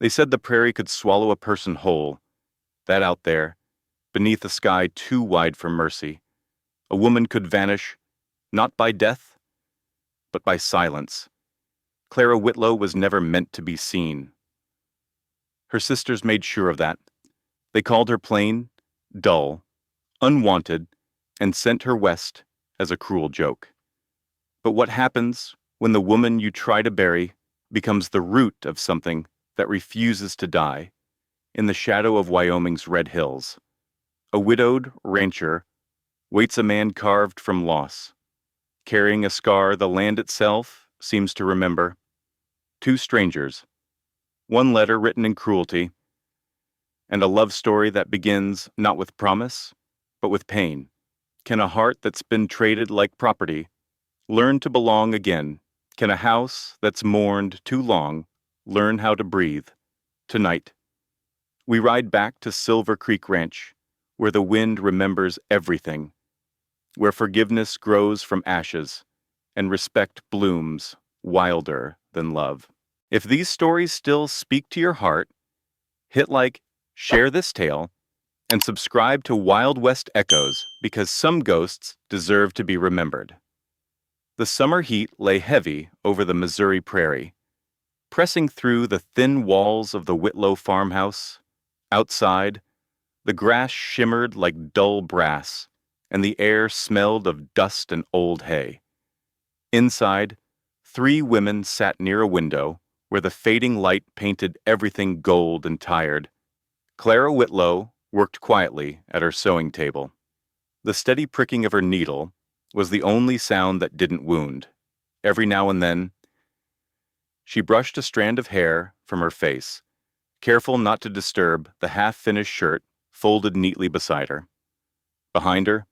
They said the prairie could swallow a person whole. That out there, beneath a sky too wide for mercy, a woman could vanish, not by death, but by silence. Clara Whitlow was never meant to be seen. Her sisters made sure of that. They called her plain, dull, unwanted, and sent her west as a cruel joke. But what happens when the woman you try to bury becomes the root of something that refuses to die in the shadow of Wyoming's red hills? A widowed rancher waits a man carved from loss, carrying a scar the land itself seems to remember. Two strangers, one letter written in cruelty, and a love story that begins not with promise, but with pain. Can a heart that's been traded like property learn to belong again? Can a house that's mourned too long learn how to breathe? Tonight, we ride back to Silver Creek Ranch, where the wind remembers everything, where forgiveness grows from ashes and respect blooms wilder than love. If these stories still speak to your heart, hit like, share this tale, and subscribe to Wild West Echoes because some ghosts deserve to be remembered. The summer heat lay heavy over the Missouri prairie, pressing through the thin walls of the Whitlow farmhouse. Outside, the grass shimmered like dull brass, and the air smelled of dust and old hay. Inside, 3 women sat near a window where the fading light painted everything gold and tired. Clara Whitlow worked quietly at her sewing table. The steady pricking of her needle was the only sound that didn't wound. Every now and then, she brushed a strand of hair from her face, careful not to disturb the half-finished shirt folded neatly beside her. Behind her,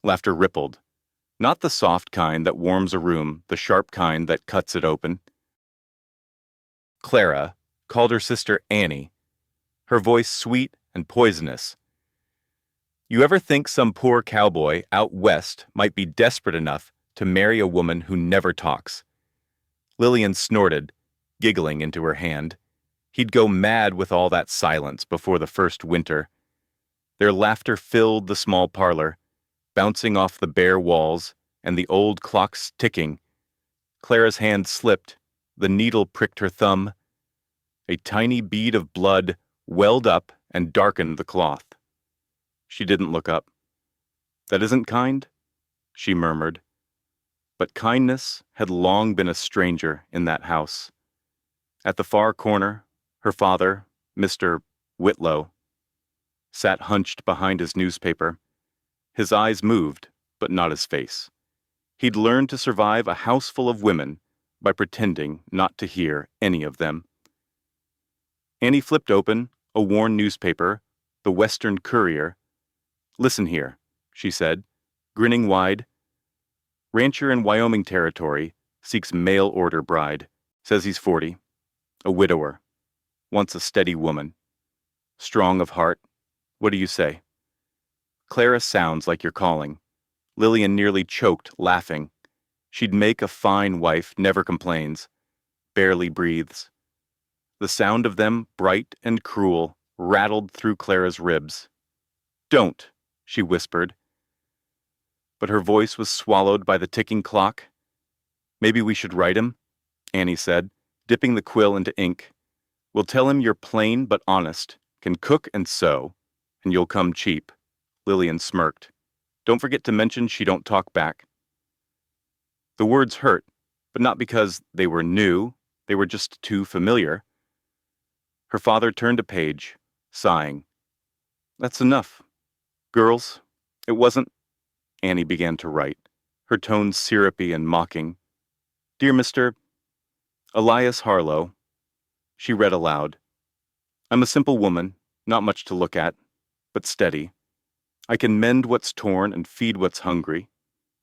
laughter rippled, not the soft kind that warms a room, the sharp kind that cuts it open. Clara called her sister Annie, her voice sweet and poisonous. You ever think some poor cowboy out west might be desperate enough to marry a woman who never talks? Lillian snorted, giggling into her hand. He'd go mad with all that silence before the first winter. Their laughter filled the small parlor, bouncing off the bare walls and the old clocks ticking. Clara's hand slipped, the needle pricked her thumb. A tiny bead of blood welled up and darkened the cloth. She didn't look up. That isn't kind, she murmured. But kindness had long been a stranger in that house. At the far corner, her father, Mr. Whitlow, sat hunched behind his newspaper. His eyes moved, but not his face. He'd learned to survive a house full of women by pretending not to hear any of them. Annie flipped open a worn newspaper, the Western Courier. Listen here, she said, grinning wide. Rancher in Wyoming Territory seeks mail order bride. Says he's 40. A widower. Wants a steady woman. Strong of heart. What do you say? Clara sounds like you're calling. Lillian nearly choked, laughing. She'd make a fine wife, never complains. Barely breathes. The sound of them, bright and cruel, rattled through Clara's ribs. Don't, she whispered. But her voice was swallowed by the ticking clock. Maybe we should write him, Annie said, dipping the quill into ink. We'll tell him you're plain but honest, can cook and sew, and you'll come cheap. Lillian smirked. Don't forget to mention she don't talk back. The words hurt, but not because they were new, they were just too familiar. Her father turned a page, sighing. That's enough. Girls, it wasn't... Annie began to write, her tone syrupy and mocking. Dear Mr. Elias Harlow, she read aloud. I'm a simple woman, not much to look at, but steady. I can mend what's torn and feed what's hungry.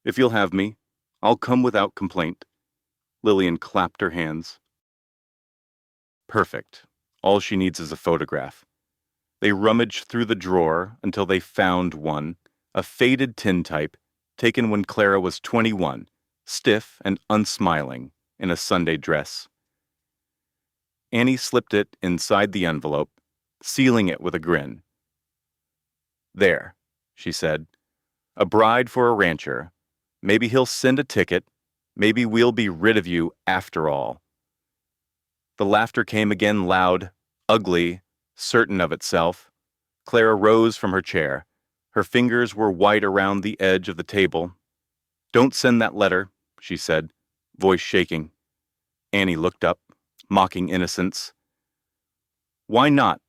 If you'll have me, I'll come without complaint. Lillian clapped her hands. Perfect. All she needs is a photograph. They rummaged through the drawer until they found one, a faded tintype, taken when Clara was 21, stiff and unsmiling, in a Sunday dress. Annie slipped it inside the envelope, sealing it with a grin. "There," she said. "A bride for a rancher. Maybe he'll send a ticket. Maybe we'll be rid of you after all." The laughter came again, loud, ugly, certain of itself. Clara rose from her chair. Her fingers were white around the edge of the table. "Don't send that letter," she said, voice shaking. Annie looked up, mocking innocence. "Why not?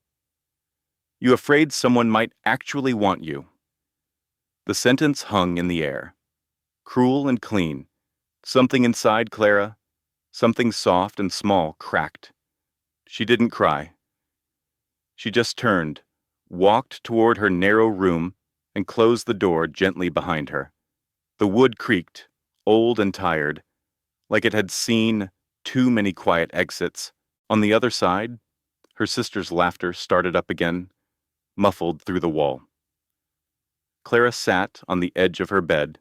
You afraid someone might actually want you?" The sentence hung in the air, cruel and clean. Something inside Clara, something soft and small, cracked. She didn't cry. She just turned, walked toward her narrow room, and closed the door gently behind her. The wood creaked, old and tired, like it had seen too many quiet exits. On the other side, her sister's laughter started up again, muffled through the wall. Clara sat on the edge of her bed,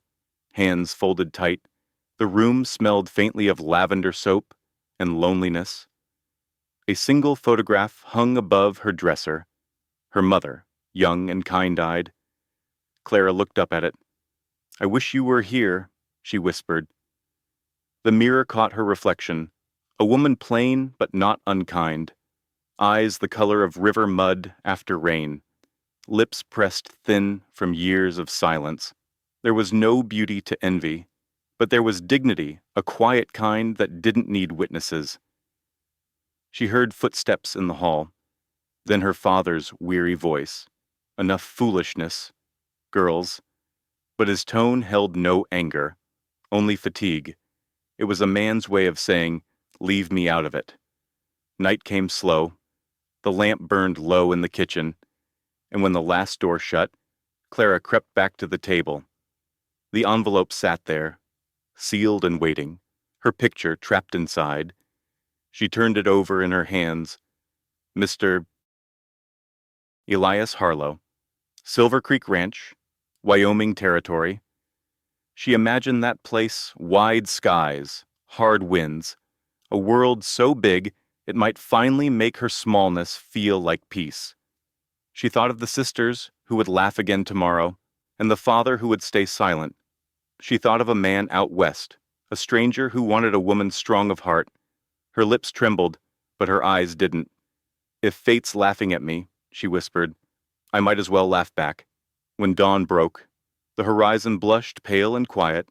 hands folded tight. The room smelled faintly of lavender soap and loneliness. A single photograph hung above her dresser, her mother, young and kind-eyed. Clara looked up at it. "I wish you were here," she whispered. The mirror caught her reflection, a woman plain but not unkind, eyes the color of river mud after rain, lips pressed thin from years of silence. There was no beauty to envy, but there was dignity, a quiet kind that didn't need witnesses. She heard footsteps in the hall, then her father's weary voice. Enough foolishness, girls. But his tone held no anger, only fatigue. It was a man's way of saying, "Leave me out of it." Night came slow. The lamp burned low in the kitchen, and when the last door shut, Clara crept back to the table. The envelope sat there, sealed and waiting, her picture trapped inside. She turned it over in her hands. Mr. Elias Harlow, Silver Creek Ranch, Wyoming Territory. She imagined that place, wide skies, hard winds, a world so big it might finally make her smallness feel like peace. She thought of the sisters who would laugh again tomorrow, and the father who would stay silent. She thought of a man out west, a stranger who wanted a woman strong of heart. Her lips trembled, but her eyes didn't. "If fate's laughing at me," she whispered, "I might as well laugh back." When dawn broke, the horizon blushed pale and quiet.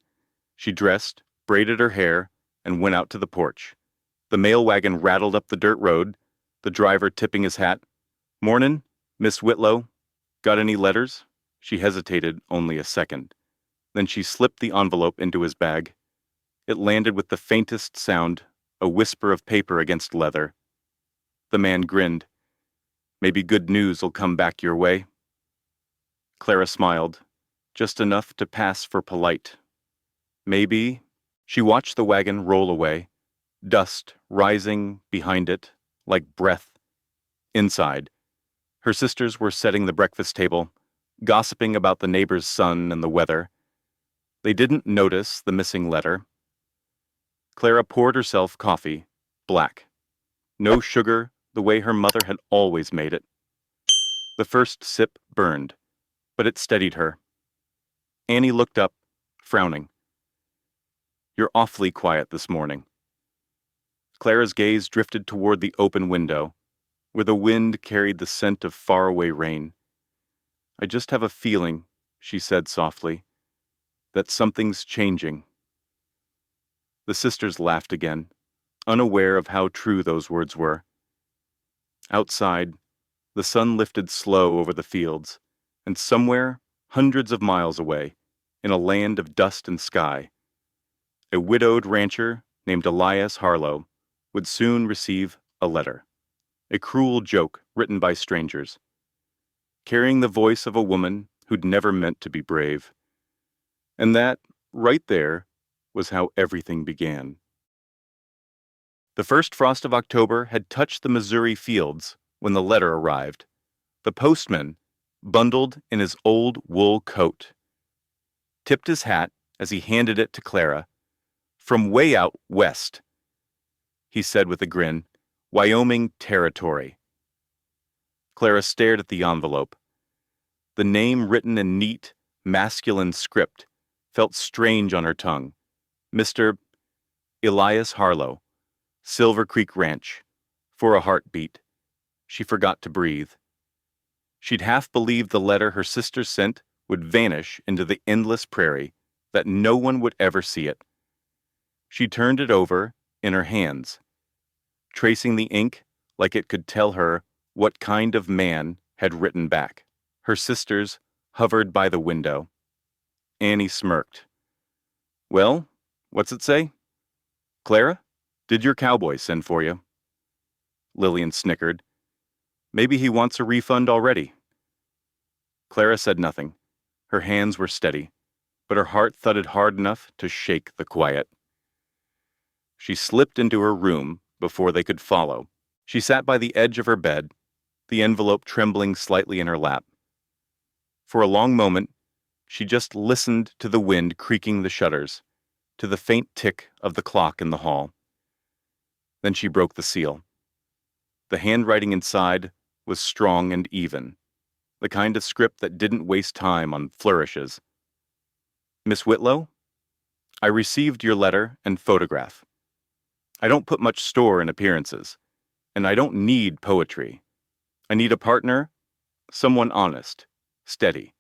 She dressed, braided her hair, and went out to the porch. The mail wagon rattled up the dirt road, the driver tipping his hat. "Mornin', Miss Whitlow. Got any letters?" She hesitated only a second. Then she slipped the envelope into his bag. It landed with the faintest sound, a whisper of paper against leather. The man grinned. "Maybe good news'll come back your way." Clara smiled, just enough to pass for polite. Maybe. She watched the wagon roll away, dust rising behind it like breath. Inside, her sisters were setting the breakfast table, gossiping about the neighbor's son and the weather. They didn't notice the missing letter. Clara poured herself coffee, black. No sugar, the way her mother had always made it. The first sip burned, but it steadied her. Annie looked up, frowning. "You're awfully quiet this morning." Clara's gaze drifted toward the open window, where the wind carried the scent of faraway rain. "I just have a feeling," she said softly, "that something's changing." The sisters laughed again, unaware of how true those words were. Outside, the sun lifted slow over the fields, and somewhere, hundreds of miles away, in a land of dust and sky, a widowed rancher named Elias Harlow would soon receive a letter, a cruel joke written by strangers, carrying the voice of a woman who'd never meant to be brave. And that, right there, was how everything began. The first frost of October had touched the Missouri fields when the letter arrived. The postman, bundled in his old wool coat, tipped his hat as he handed it to Clara. "From way out west," he said with a grin. Wyoming Territory. Clara stared at the envelope. The name written in neat, masculine script felt strange on her tongue. Mr. Elias Harlow, Silver Creek Ranch. For a heartbeat. She forgot to breathe. She'd half believed the letter her sister sent would vanish into the endless prairie, that no one would ever see it. She turned it over in her hands, tracing the ink like it could tell her what kind of man had written back. Her sisters hovered by the window. Annie smirked. Well, what's it say? Clara, did your cowboy send for you? Lillian snickered. Maybe he wants a refund already. Clara said nothing. Her hands were steady, but her heart thudded hard enough to shake the quiet. She slipped into her room before they could follow. She sat by the edge of her bed, the envelope trembling slightly in her lap. For a long moment, she just listened to the wind creaking the shutters, to the faint tick of the clock in the hall. Then she broke the seal. The handwriting inside was strong and even, the kind of script that didn't waste time on flourishes. Miss Whitlow, I received your letter and photograph. I don't put much store in appearances, and I don't need poetry. I need a partner, someone honest, steady,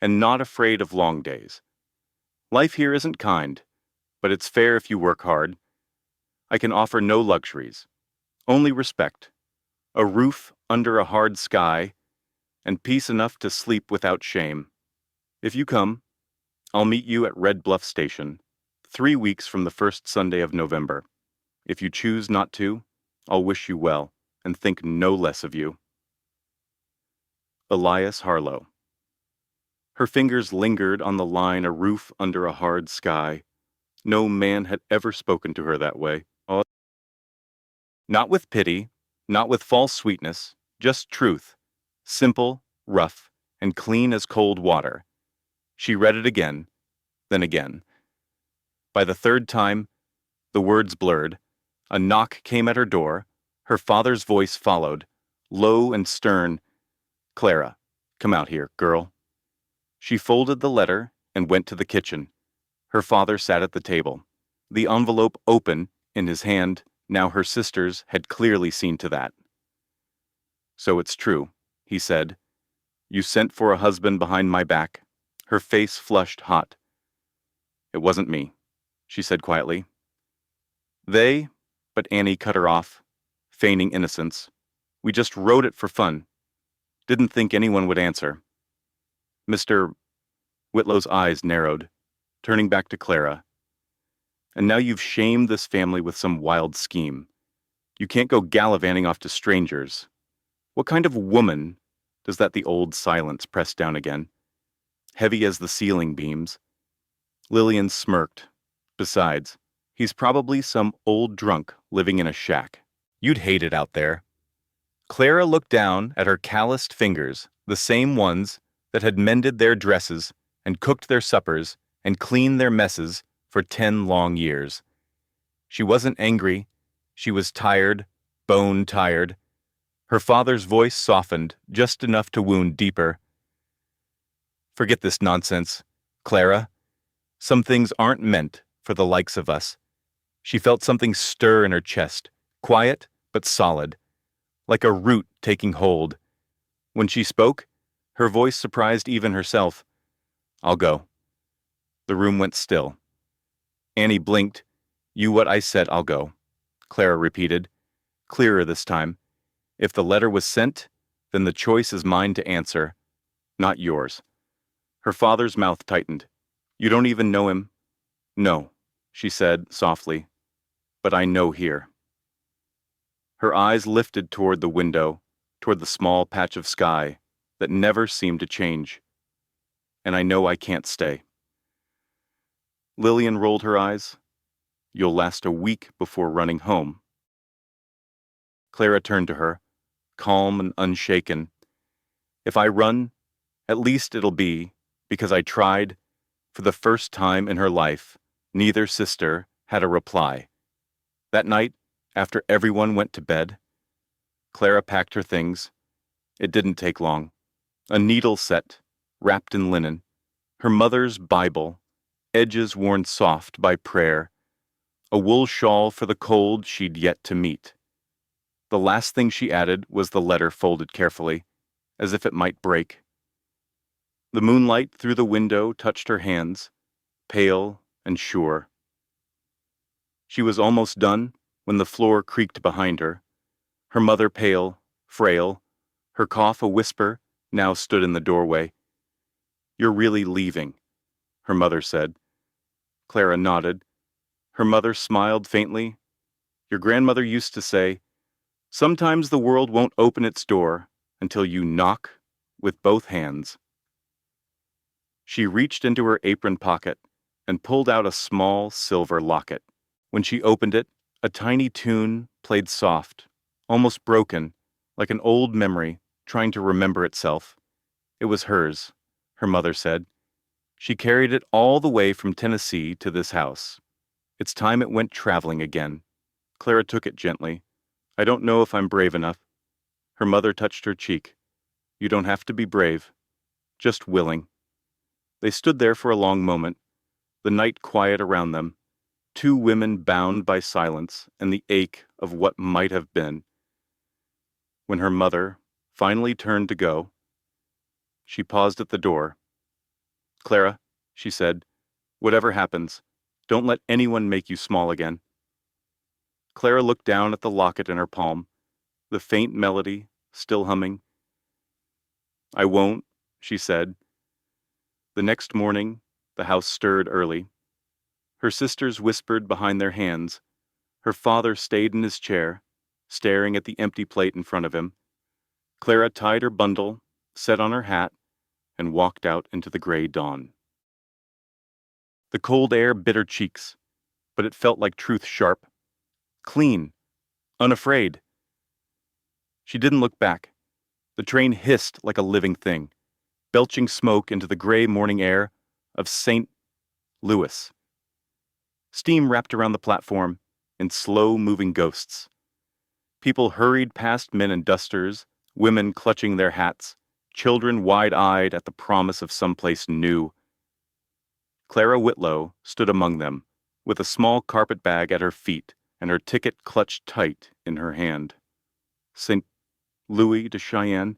and not afraid of long days. Life here isn't kind, but it's fair if you work hard. I can offer no luxuries, only respect, a roof under a hard sky, and peace enough to sleep without shame. If you come, I'll meet you at Red Bluff Station, 3 weeks from the first Sunday of November. If you choose not to, I'll wish you well and think no less of you. Elias Harlow. Her fingers lingered on the line, a roof under a hard sky. No man had ever spoken to her that way. Not with pity, not with false sweetness, just truth, simple, rough, and clean as cold water. She read it again, then again. By the third time, the words blurred. A knock came at her door. Her father's voice followed, low and stern. Clara, come out here, girl. She folded the letter and went to the kitchen. Her father sat at the table, the envelope open in his hand. Now her sisters had clearly seen to that. So it's true, he said. You sent for a husband behind my back. Her face flushed hot. It wasn't me, she said quietly. But Annie cut her off, feigning innocence. We just wrote it for fun. Didn't think anyone would answer. Mr. Whitlow's eyes narrowed, turning back to Clara. And now you've shamed this family with some wild scheme. You can't go gallivanting off to strangers. What kind of woman does that? The old silence pressed down again, heavy as the ceiling beams. Lillian smirked. Besides, he's probably some old drunk living in a shack. You'd hate it out there. Clara looked down at her calloused fingers, the same ones that had mended their dresses and cooked their suppers and cleaned their messes for 10 long years. She wasn't angry. She was tired, bone tired. Her father's voice softened just enough to wound deeper. Forget this nonsense, Clara. Some things aren't meant for the likes of us. She felt something stir in her chest, quiet but solid, like a root taking hold. When she spoke, her voice surprised even herself. I'll go. The room went still. Annie blinked. You what I said, I'll go. Clara repeated, clearer this time. If the letter was sent, then the choice is mine to answer, not yours. Her father's mouth tightened. You don't even know him? No, she said softly, but I know here. Her eyes lifted toward the window, toward the small patch of sky that never seemed to change. And I know I can't stay. Lillian rolled her eyes. You'll last a week before running home. Clara turned to her, calm and unshaken. If I run, at least it'll be because I tried. For the first time in her life, neither sister had a reply. That night, after everyone went to bed, Clara packed her things. It didn't take long. A needle set, wrapped in linen, her mother's Bible, edges worn soft by prayer, a wool shawl for the cold she'd yet to meet. The last thing she added was the letter folded carefully, as if it might break. The moonlight through the window touched her hands, pale and sure. She was almost done when the floor creaked behind her. Her mother, pale, frail, her cough a whisper, now stood in the doorway. "You're really leaving," her mother said. Clara nodded. Her mother smiled faintly. "Your grandmother used to say, 'Sometimes the world won't open its door until you knock with both hands.'" She reached into her apron pocket and pulled out a small silver locket. When she opened it, a tiny tune played soft, almost broken, like an old memory trying to remember itself. It was hers, her mother said. She carried it all the way from Tennessee to this house. It's time it went traveling again. Clara took it gently. "I don't know if I'm brave enough." Her mother touched her cheek. "You don't have to be brave, just willing." They stood there for a long moment, the night quiet around them, two women bound by silence and the ache of what might have been. When her mother finally turned to go, she paused at the door. "Clara," she said, "whatever happens, don't let anyone make you small again." Clara looked down at the locket in her palm, the faint melody still humming. "I won't," she said. The next morning, the house stirred early. Her sisters whispered behind their hands. Her father stayed in his chair, staring at the empty plate in front of him. Clara tied her bundle, set on her hat, and walked out into the gray dawn. The cold air bit her cheeks, but it felt like truth sharp, clean, unafraid. She didn't look back. The train hissed like a living thing, belching smoke into the gray morning air of St. Louis. Steam wrapped around the platform in slow-moving ghosts. People hurried past men in dusters, women clutching their hats, children wide-eyed at the promise of someplace new. Clara Whitlow stood among them, with a small carpet bag at her feet and her ticket clutched tight in her hand. St. Louis to Cheyenne,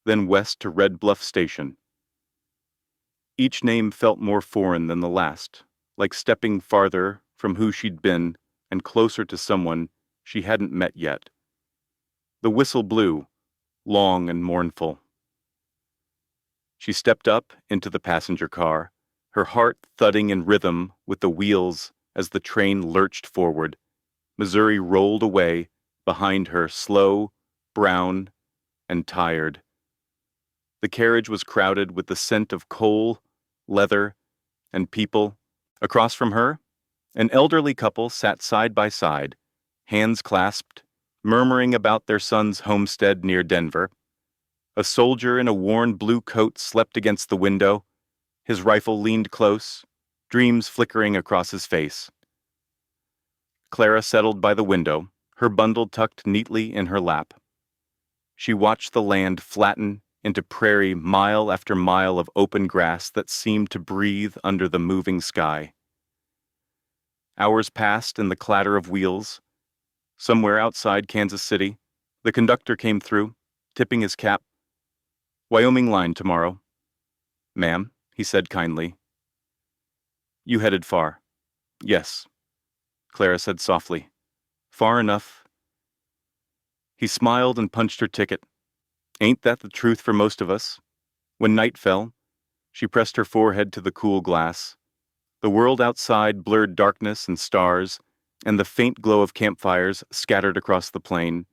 then west to Red Bluff Station. Each name felt more foreign than the last, like stepping farther from who she'd been and closer to someone she hadn't met yet. The whistle blew, long and mournful. She stepped up into the passenger car, her heart thudding in rhythm with the wheels as the train lurched forward. Missouri rolled away behind her, slow, brown, and tired. The carriage was crowded with the scent of coal, leather, and people. Across from her, an elderly couple sat side by side, hands clasped, murmuring about their son's homestead near Denver. A soldier in a worn blue coat slept against the window. His rifle leaned close, dreams flickering across his face. Clara settled by the window, her bundle tucked neatly in her lap. She watched the land flatten into prairie, mile after mile of open grass that seemed to breathe under the moving sky. Hours passed in the clatter of wheels. Somewhere outside Kansas City, the conductor came through, tipping his cap. "Wyoming line tomorrow." "Ma'am," he said kindly. "You headed far?" "Yes," Clara said softly. "Far enough." He smiled and punched her ticket. "Ain't that the truth for most of us?" When night fell, she pressed her forehead to the cool glass. The world outside blurred darkness and stars, and the faint glow of campfires scattered across the plain.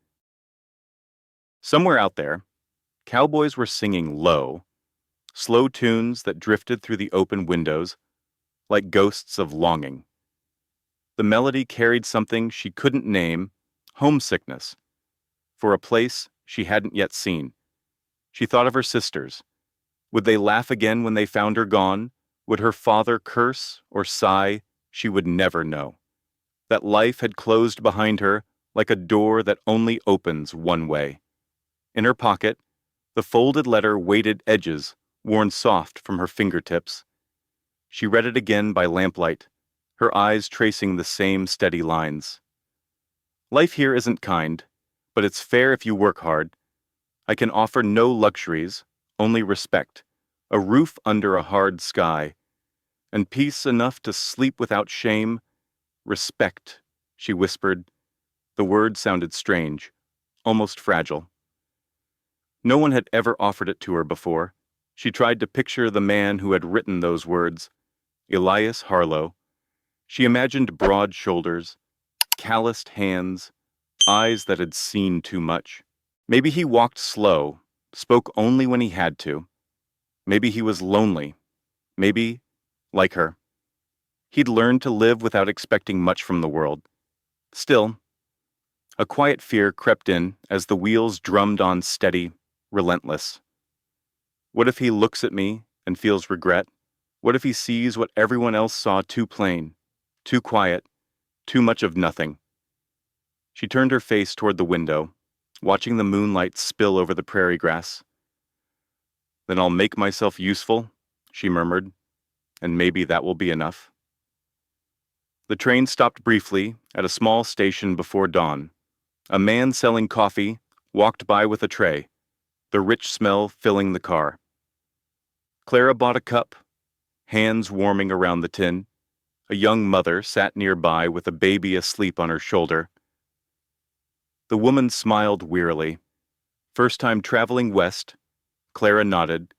Somewhere out there, cowboys were singing low, slow tunes that drifted through the open windows, like ghosts of longing. The melody carried something she couldn't name, homesickness, for a place she hadn't yet seen. She thought of her sisters. Would they laugh again when they found her gone? Would her father curse or sigh? She would never know. That life had closed behind her like a door that only opens one way. In her pocket, the folded letter weighted edges, worn soft from her fingertips. She read it again by lamplight, her eyes tracing the same steady lines. Life here isn't kind, but it's fair if you work hard. I can offer no luxuries, only respect, a roof under a hard sky, and peace enough to sleep without shame. Respect, she whispered. The word sounded strange, almost fragile. No one had ever offered it to her before. She tried to picture the man who had written those words, Elias Harlow. She imagined broad shoulders, calloused hands, eyes that had seen too much. Maybe he walked slow, spoke only when he had to. Maybe he was lonely. Maybe, like her, he'd learned to live without expecting much from the world. Still, a quiet fear crept in as the wheels drummed on steady, relentless. What if he looks at me and feels regret? What if he sees what everyone else saw too plain, too quiet, too much of nothing? She turned her face toward the window, watching the moonlight spill over the prairie grass. Then I'll make myself useful, she murmured, and maybe that will be enough. The train stopped briefly at a small station before dawn. A man selling coffee walked by with a tray, the rich smell filling the car. Clara bought a cup, hands warming around the tin. A young mother sat nearby with a baby asleep on her shoulder. The woman smiled wearily. First time traveling west, Clara nodded.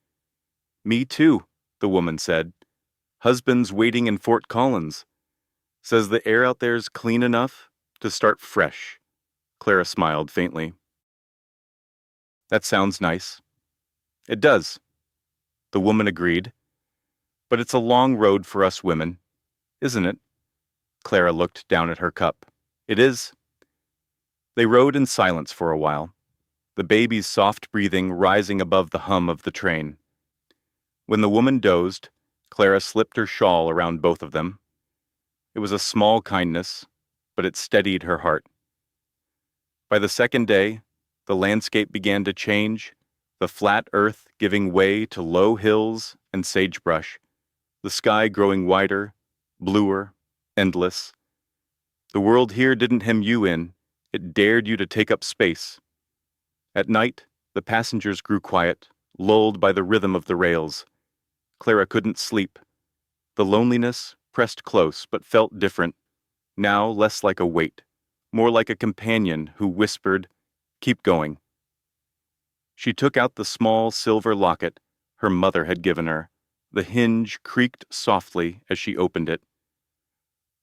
Me too, the woman said. Husband's waiting in Fort Collins. Says the air out there's clean enough to start fresh. Clara smiled faintly. That sounds nice. It does, the woman agreed. But it's a long road for us women, isn't it? Clara looked down at her cup. It is. They rode in silence for a while, the baby's soft breathing rising above the hum of the train. When the woman dozed, Clara slipped her shawl around both of them. It was a small kindness, but it steadied her heart. By the second day, the landscape began to change, the flat earth giving way to low hills and sagebrush, the sky growing wider, bluer, endless. The world here didn't hem you in, it dared you to take up space. At night, the passengers grew quiet, lulled by the rhythm of the rails. Clara couldn't sleep. The loneliness pressed close but felt different, now less like a weight, more like a companion who whispered, "Keep going." She took out the small silver locket her mother had given her. The hinge creaked softly as she opened it.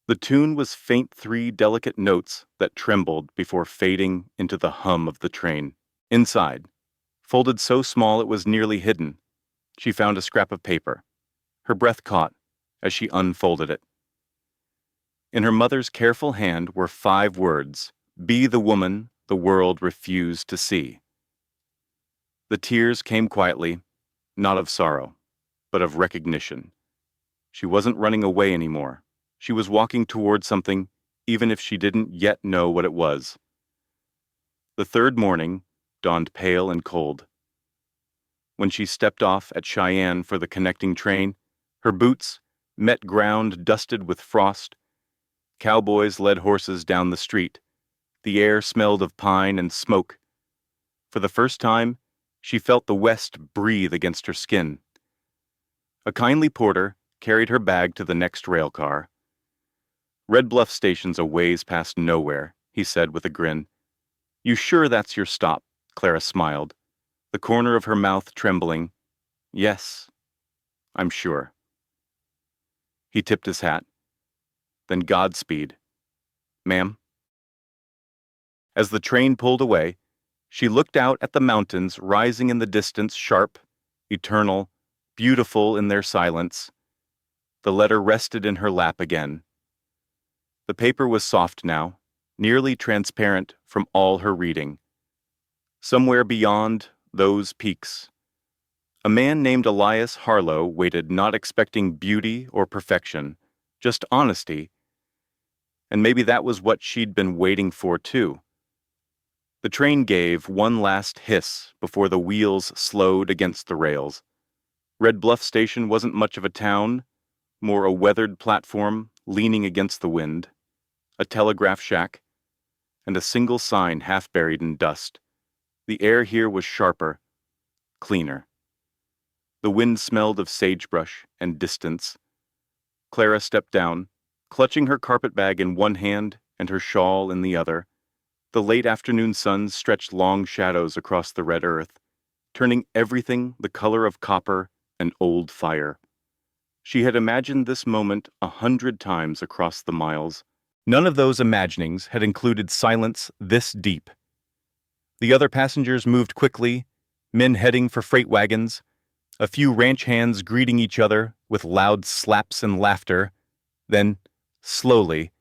The tune was faint 3 delicate notes that trembled before fading into the hum of the train. Inside, folded so small it was nearly hidden, she found a scrap of paper. Her breath caught as she unfolded it. In her mother's careful hand were 5 words, "Be the woman the world refused to see." The tears came quietly, not of sorrow, but of recognition. She wasn't running away anymore. She was walking toward something, even if she didn't yet know what it was. The third morning dawned pale and cold. When she stepped off at Cheyenne for the connecting train, her boots met ground dusted with frost. Cowboys led horses down the street. The air smelled of pine and smoke. For the first time, she felt the West breathe against her skin. A kindly porter carried her bag to the next rail car. "Red Bluff Station's a ways past nowhere," he said with a grin. "You sure that's your stop?" Clara smiled, the corner of her mouth trembling. "Yes, I'm sure." He tipped his hat. "Then Godspeed." "Ma'am?" As the train pulled away, she looked out at the mountains rising in the distance, sharp, eternal, beautiful in their silence. The letter rested in her lap again. The paper was soft now, nearly transparent from all her reading. Somewhere beyond those peaks, a man named Elias Harlow waited, not expecting beauty or perfection, just honesty. And maybe that was what she'd been waiting for, too. The train gave one last hiss before the wheels slowed against the rails. Red Bluff Station wasn't much of a town, more a weathered platform leaning against the wind, a telegraph shack, and a single sign half buried in dust. The air here was sharper, cleaner. The wind smelled of sagebrush and distance. Clara stepped down, clutching her carpetbag in one hand and her shawl in the other. The late afternoon sun stretched long shadows across the red earth, turning everything the color of copper and old fire. She had imagined this moment 100 times across the miles. None of those imaginings had included silence this deep. The other passengers moved quickly, men heading for freight wagons, a few ranch hands greeting each other with loud slaps and laughter. Then, slowly,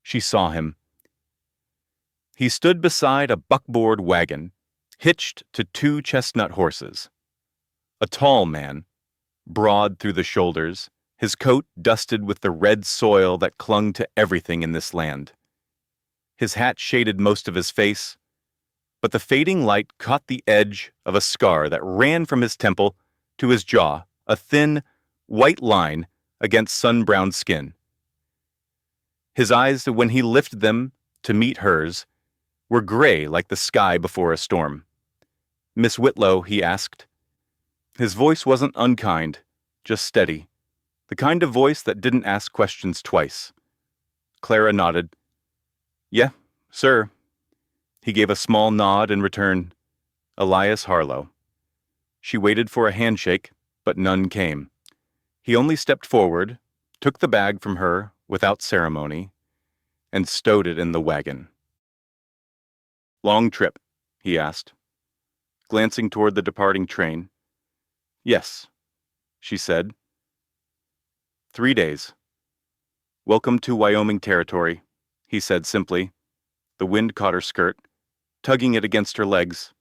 she saw him. He stood beside a buckboard wagon, hitched to 2 chestnut horses. A tall man, broad through the shoulders, his coat dusted with the red soil that clung to everything in this land. His hat shaded most of his face, but the fading light caught the edge of a scar that ran from his temple to his jaw, a thin, white line against sun-browned skin. His eyes, when he lifted them to meet hers, were gray like the sky before a storm. "Miss Whitlow," he asked. His voice wasn't unkind, just steady, the kind of voice that didn't ask questions twice. Clara nodded. "Yeah, sir." He gave a small nod in return. "Elias Harlow." She waited for a handshake, but none came. He only stepped forward, took the bag from her without ceremony, and stowed it in the wagon. "Long trip?" he asked, glancing toward the departing train. "Yes," she said. 3 days. "Welcome to Wyoming territory," he said simply. The wind caught her skirt, tugging it against her legs.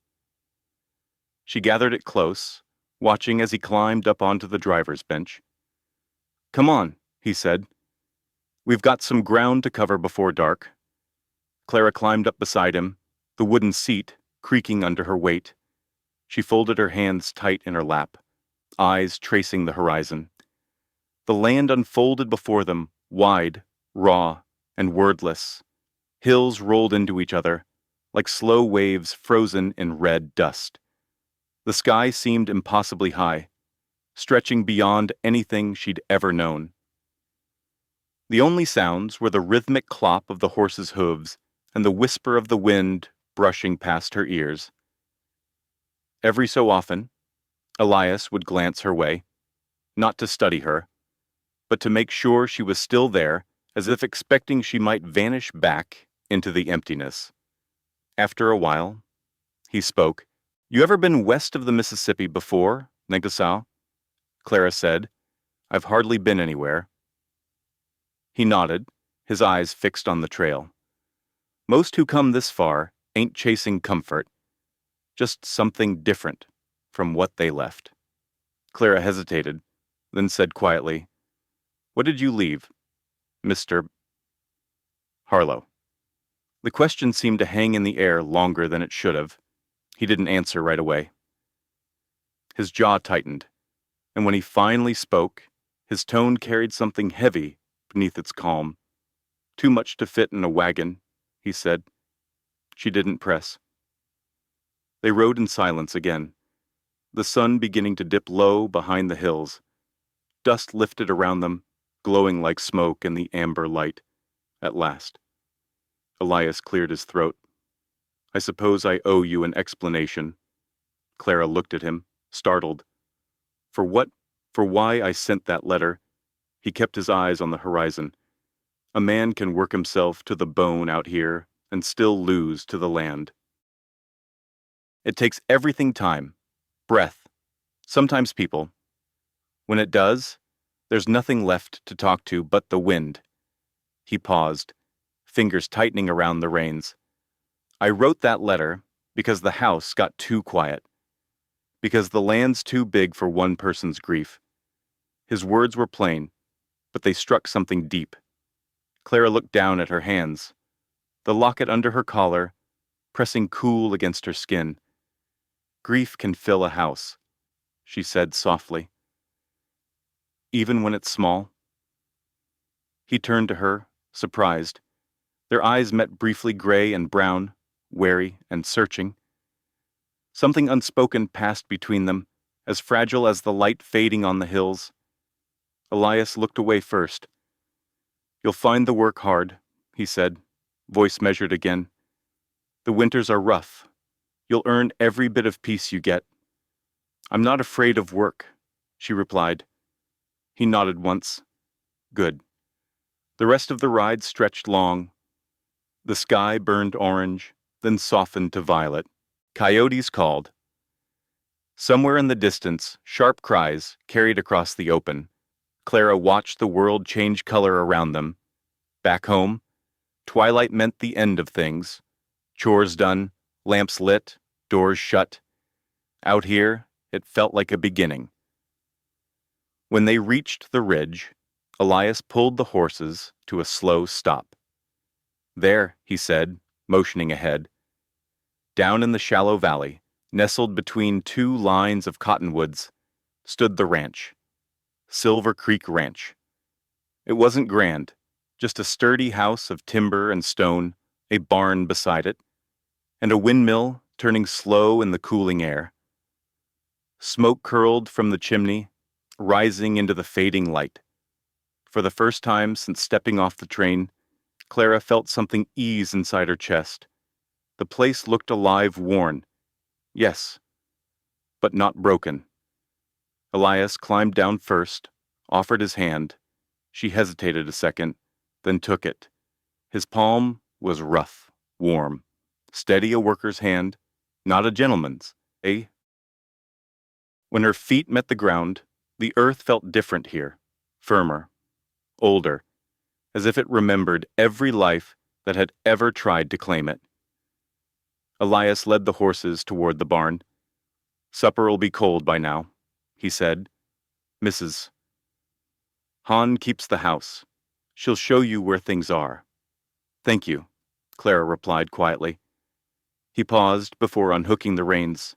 She gathered it close, watching as he climbed up onto the driver's bench. "Come on," he said. "We've got some ground to cover before dark." Clara climbed up beside him, the wooden seat creaking under her weight. She folded her hands tight in her lap, eyes tracing the horizon. The land unfolded before them, wide, raw, and wordless. Hills rolled into each other, like slow waves frozen in red dust. The sky seemed impossibly high, stretching beyond anything she'd ever known. The only sounds were the rhythmic clop of the horses' hooves and the whisper of the wind brushing past her ears. Every so often, Elias would glance her way, not to study her, but to make sure she was still there, as if expecting she might vanish back into the emptiness. After a while, he spoke. "You ever been west of the Mississippi before, Negusau?" Clara said. "I've hardly been anywhere." He nodded, his eyes fixed on the trail. "Most who come this far ain't chasing comfort, just something different from what they left." Clara hesitated, then said quietly, "What did you leave, Mr. Harlow?" The question seemed to hang in the air longer than it should have. He didn't answer right away. His jaw tightened, and when he finally spoke, his tone carried something heavy beneath its calm. "Too much to fit in a wagon," he said. She didn't press. They rode in silence again, the sun beginning to dip low behind the hills. Dust lifted around them, glowing like smoke in the amber light. At last, Elias cleared his throat. "I suppose I owe you an explanation." Clara looked at him, startled. "For what? For why I sent that letter?" He kept his eyes on the horizon. "A man can work himself to the bone out here and still lose to the land. It takes everything time, breath, sometimes people. When it does, there's nothing left to talk to but the wind." He paused, fingers tightening around the reins. "I wrote that letter because the house got too quiet, because the land's too big for one person's grief." His words were plain, but they struck something deep. Clara looked down at her hands, the locket under her collar, pressing cool against her skin. Grief can fill a house, she said softly. Even when it's small. He turned to her, surprised. Their eyes met briefly, gray and brown, wary and searching. Something unspoken passed between them, as fragile as the light fading on the hills. Elias looked away first. "You'll find the work hard," he said, voice measured again. "The winters are rough. You'll earn every bit of peace you get." "I'm not afraid of work," she replied. He nodded once. Good. The rest of the ride stretched long. The sky burned orange, then softened to violet. Coyotes called. Somewhere in the distance, sharp cries carried across the open. Clara watched the world change color around them. Back home, twilight meant the end of things. Chores done, lamps lit, doors shut. Out here, it felt like a beginning. When they reached the ridge, Elias pulled the horses to a slow stop. "There," he said, motioning ahead. Down in the shallow valley, nestled between two lines of cottonwoods, stood the ranch. Silver Creek Ranch. It wasn't grand, just a sturdy house of timber and stone, a barn beside it, and a windmill turning slow in the cooling air. Smoke curled from the chimney, rising into the fading light. For the first time since stepping off the train, Clara felt something ease inside her chest. The place looked alive, worn. Yes, but not broken. Elias climbed down first, offered his hand. She hesitated a second, then took it. His palm was rough, warm, steady a worker's hand, not a gentleman's, eh? When her feet met the ground, the earth felt different here, firmer, older, as if it remembered every life that had ever tried to claim it. Elias led the horses toward the barn. "Supper'll be cold by now," he said. "Mrs. Han keeps the house. She'll show you where things are." "Thank you," Clara replied quietly. He paused before unhooking the reins.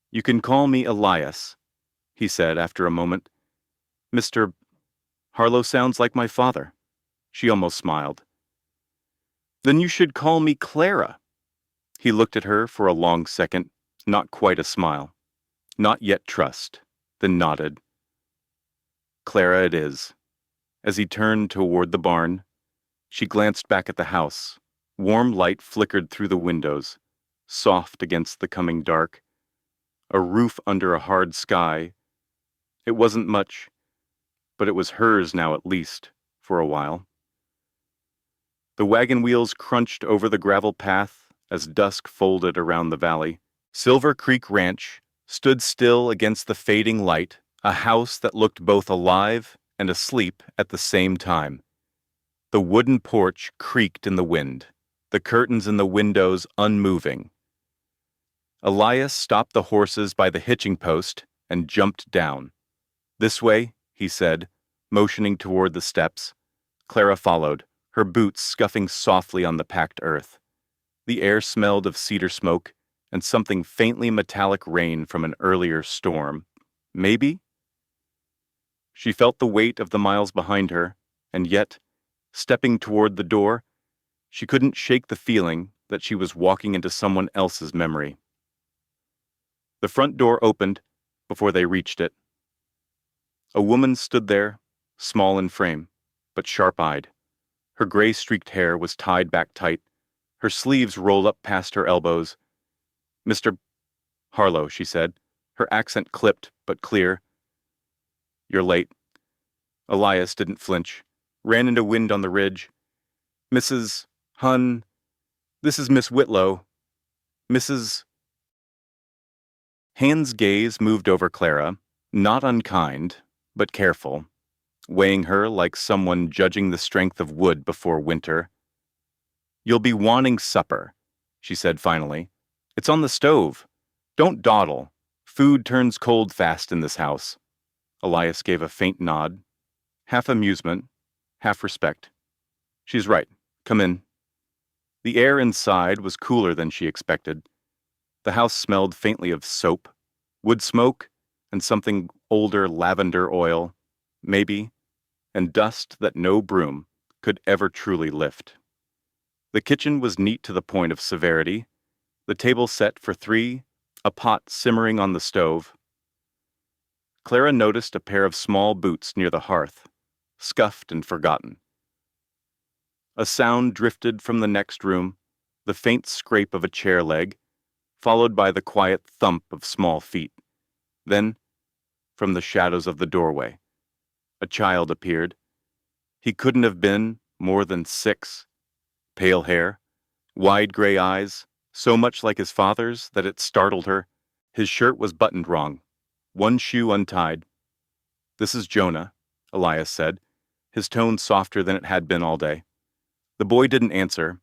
"You can call me Elias," he said after a moment. "Mr. Harlow sounds like my father." She almost smiled. "Then you should call me Clara." He looked at her for a long second, not quite a smile. Not yet trust, then nodded. "Clara it is." As he turned toward the barn, she glanced back at the house. Warm light flickered through the windows, soft against the coming dark. A roof under a hard sky. It wasn't much, but it was hers now at least, for a while. The wagon wheels crunched over the gravel path as dusk folded around the valley. Silver Creek Ranch stood still against the fading light, a house that looked both alive and asleep at the same time. The wooden porch creaked in the wind, the curtains in the windows unmoving. Elias stopped the horses by the hitching post and jumped down. "This way," he said, motioning toward the steps. Clara followed, her boots scuffing softly on the packed earth. The air smelled of cedar smoke and something faintly metallic rain from an earlier storm. Maybe? She felt the weight of the miles behind her, and yet, stepping toward the door, she couldn't shake the feeling that she was walking into someone else's memory. The front door opened before they reached it. A woman stood there, small in frame, but sharp-eyed. Her gray-streaked hair was tied back tight, her sleeves rolled up past her elbows. "Mr. Harlow," she said, her accent clipped but clear. "You're late." Elias didn't flinch, ran into wind on the ridge. "Mrs. Hun, this is Miss Whitlow. Mrs." Han's gaze moved over Clara, not unkind, but careful, weighing her like someone judging the strength of wood before winter. "You'll be wanting supper," she said finally. "It's on the stove. Don't dawdle. Food turns cold fast in this house." Elias gave a faint nod, half amusement, half respect. She's right. Come in. The air inside was cooler than she expected. The house smelled faintly of soap, wood smoke, and something older lavender oil, maybe, and dust that no broom could ever truly lift. The kitchen was neat to the point of severity, the table set for three, a pot simmering on the stove. Clara noticed a pair of small boots near the hearth, scuffed and forgotten. A sound drifted from the next room, the faint scrape of a chair leg, followed by the quiet thump of small feet. Then, from the shadows of the doorway, a child appeared. He couldn't have been more than 6. Pale hair, wide gray eyes, so much like his father's that it startled her. His shirt was buttoned wrong, one shoe untied. "This is Jonah," Elias said, his tone softer than it had been all day. The boy didn't answer.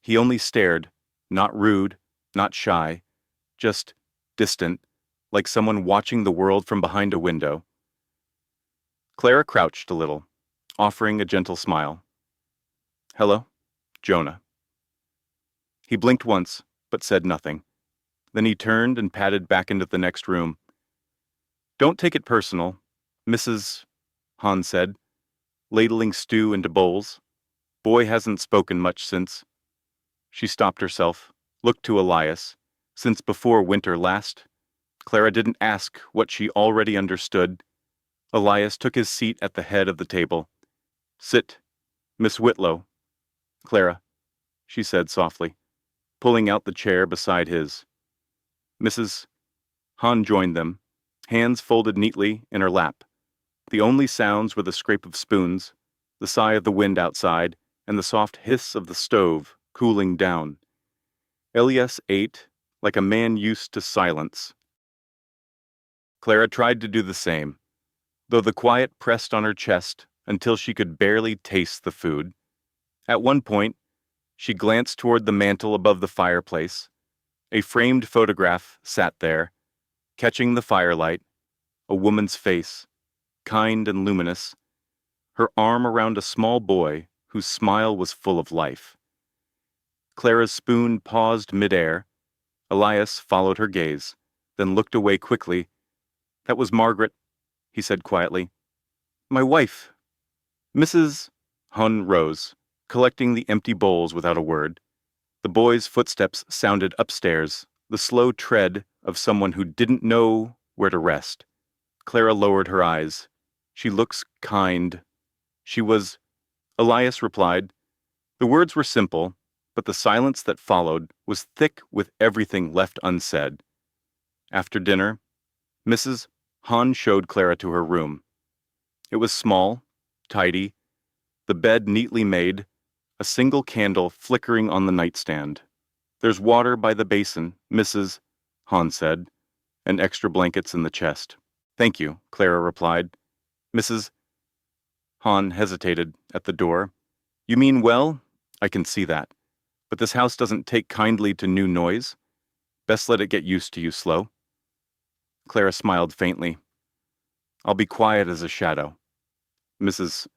He only stared, not rude, not shy, just distant, like someone watching the world from behind a window. Clara crouched a little, offering a gentle smile. "Hello, Jonah." He blinked once, but said nothing. Then he turned and padded back into the next room. "Don't take it personal, Mrs. Han said, ladling stew into bowls. "Boy hasn't spoken much since." She stopped herself, looked to Elias. Since before winter last, Clara didn't ask what she already understood. Elias took his seat at the head of the table. "Sit, Miss Whitlow." "Clara," she said softly, pulling out the chair beside his. Mrs. Han joined them, hands folded neatly in her lap. The only sounds were the scrape of spoons, the sigh of the wind outside, and the soft hiss of the stove cooling down. Elias ate like a man used to silence. Clara tried to do the same, though the quiet pressed on her chest until she could barely taste the food. At one point, she glanced toward the mantel above the fireplace. A framed photograph sat there, catching the firelight, a woman's face, kind and luminous, her arm around a small boy whose smile was full of life. Clara's spoon paused midair. Elias followed her gaze, then looked away quickly. "That was Margaret," he said quietly. "My wife." Mrs. Hun rose, collecting the empty bowls without a word. The boy's footsteps sounded upstairs, the slow tread of someone who didn't know where to rest. Clara lowered her eyes. "She looks kind." "She was," Elias replied. The words were simple, but the silence that followed was thick with everything left unsaid. After dinner, Mrs. Han showed Clara to her room. It was small, tidy, the bed neatly made, a single candle flickering on the nightstand. "There's water by the basin," Mrs. Han said, "and extra blankets in the chest." "Thank you," Clara replied. Mrs. Han hesitated at the door. "You mean well? I can see that. But this house doesn't take kindly to new noise. Best let it get used to you slow." Clara smiled faintly. "I'll be quiet as a shadow." Mrs.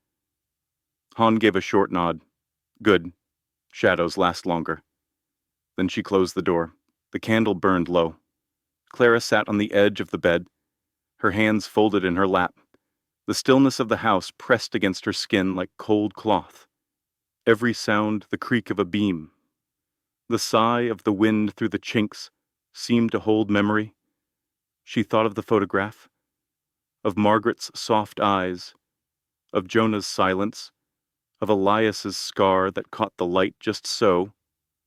Han gave a short nod. "Good. Shadows last longer." Then she closed the door. The candle burned low. Clara sat on the edge of the bed, her hands folded in her lap. The stillness of the house pressed against her skin like cold cloth. Every sound the creak of a beam. The sigh of the wind through the chinks seemed to hold memory. She thought of the photograph, of Margaret's soft eyes, of Jonah's silence, of Elias's scar that caught the light just so,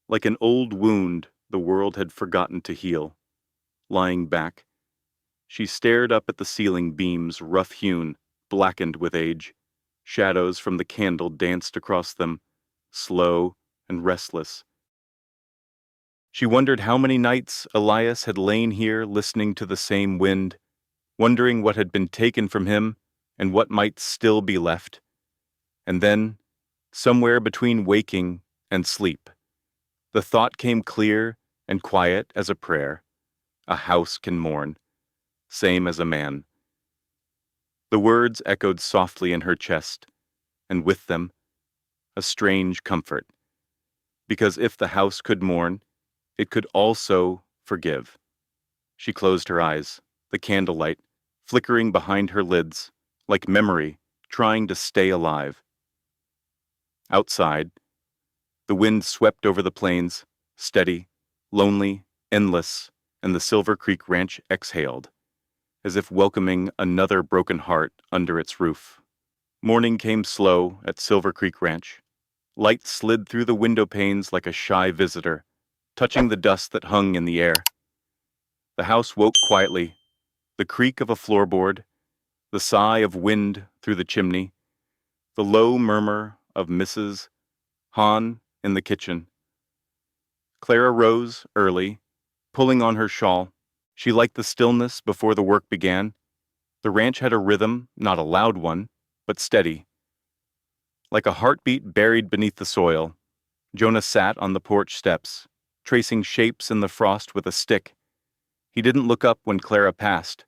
like an old wound the world had forgotten to heal. Lying back, she stared up at the ceiling beams, rough-hewn, blackened with age. Shadows from the candle danced across them, slow and restless. She wondered how many nights Elias had lain here listening to the same wind, wondering what had been taken from him and what might still be left. And then, somewhere between waking and sleep, the thought came clear and quiet as a prayer. A house can mourn, same as a man. The words echoed softly in her chest, and with them, a strange comfort. Because if the house could mourn, it could also forgive. She closed her eyes, the candlelight flickering behind her lids, like memory trying to stay alive. Outside, the wind swept over the plains, steady, lonely, endless, and the Silver Creek Ranch exhaled, as if welcoming another broken heart under its roof. Morning came slow at Silver Creek Ranch. Light slid through the window panes like a shy visitor, touching the dust that hung in the air. The house woke quietly, the creak of a floorboard, the sigh of wind through the chimney, the low murmur of Mrs. Hahn in the kitchen. Clara rose early, pulling on her shawl. She liked the stillness before the work began. The ranch had a rhythm, not a loud one, but steady. Like a heartbeat buried beneath the soil, Jonah sat on the porch steps, tracing shapes in the frost with a stick. He didn't look up when Clara passed.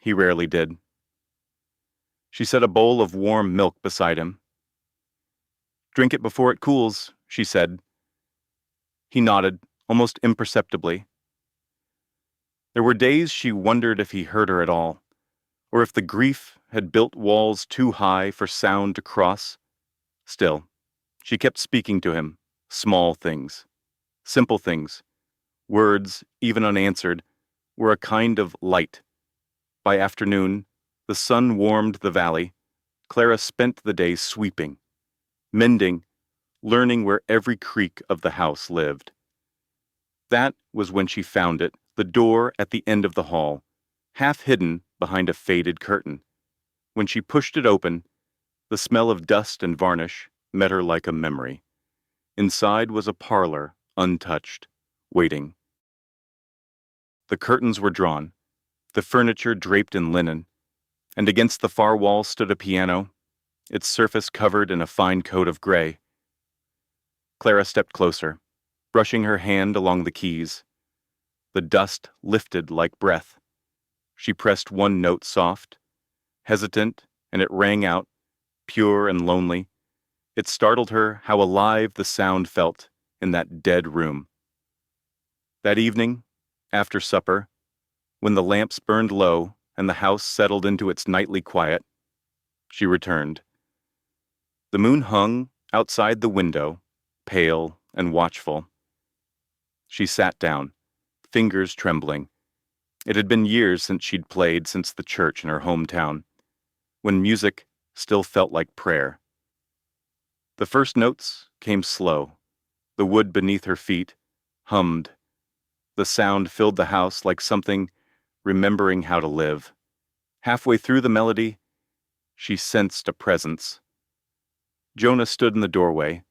He rarely did. She set a bowl of warm milk beside him. "Drink it before it cools," she said. He nodded, almost imperceptibly. There were days she wondered if he heard her at all, or if the grief had built walls too high for sound to cross. Still, she kept speaking to him, small things, simple things. Words, even unanswered, were a kind of light. By afternoon, the sun warmed the valley. Clara spent the day sweeping, mending, learning where every creak of the house lived. That was when she found it, the door at the end of the hall, half hidden behind a faded curtain. When she pushed it open, the smell of dust and varnish met her like a memory. Inside was a parlor, untouched, waiting. The curtains were drawn, the furniture draped in linen, and against the far wall stood a piano, its surface covered in a fine coat of gray. Clara stepped closer, brushing her hand along the keys. The dust lifted like breath. She pressed one note soft, hesitant, and it rang out, pure and lonely. It startled her how alive the sound felt in that dead room. That evening, after supper, when the lamps burned low and the house settled into its nightly quiet, she returned. The moon hung outside the window, pale and watchful. She sat down, fingers trembling. It had been years since she'd played since the church in her hometown, when music still felt like prayer. The first notes came slow. The wood beneath her feet hummed. The sound filled the house like something remembering how to live. Halfway through the melody, she sensed a presence. Jonah stood in the doorway,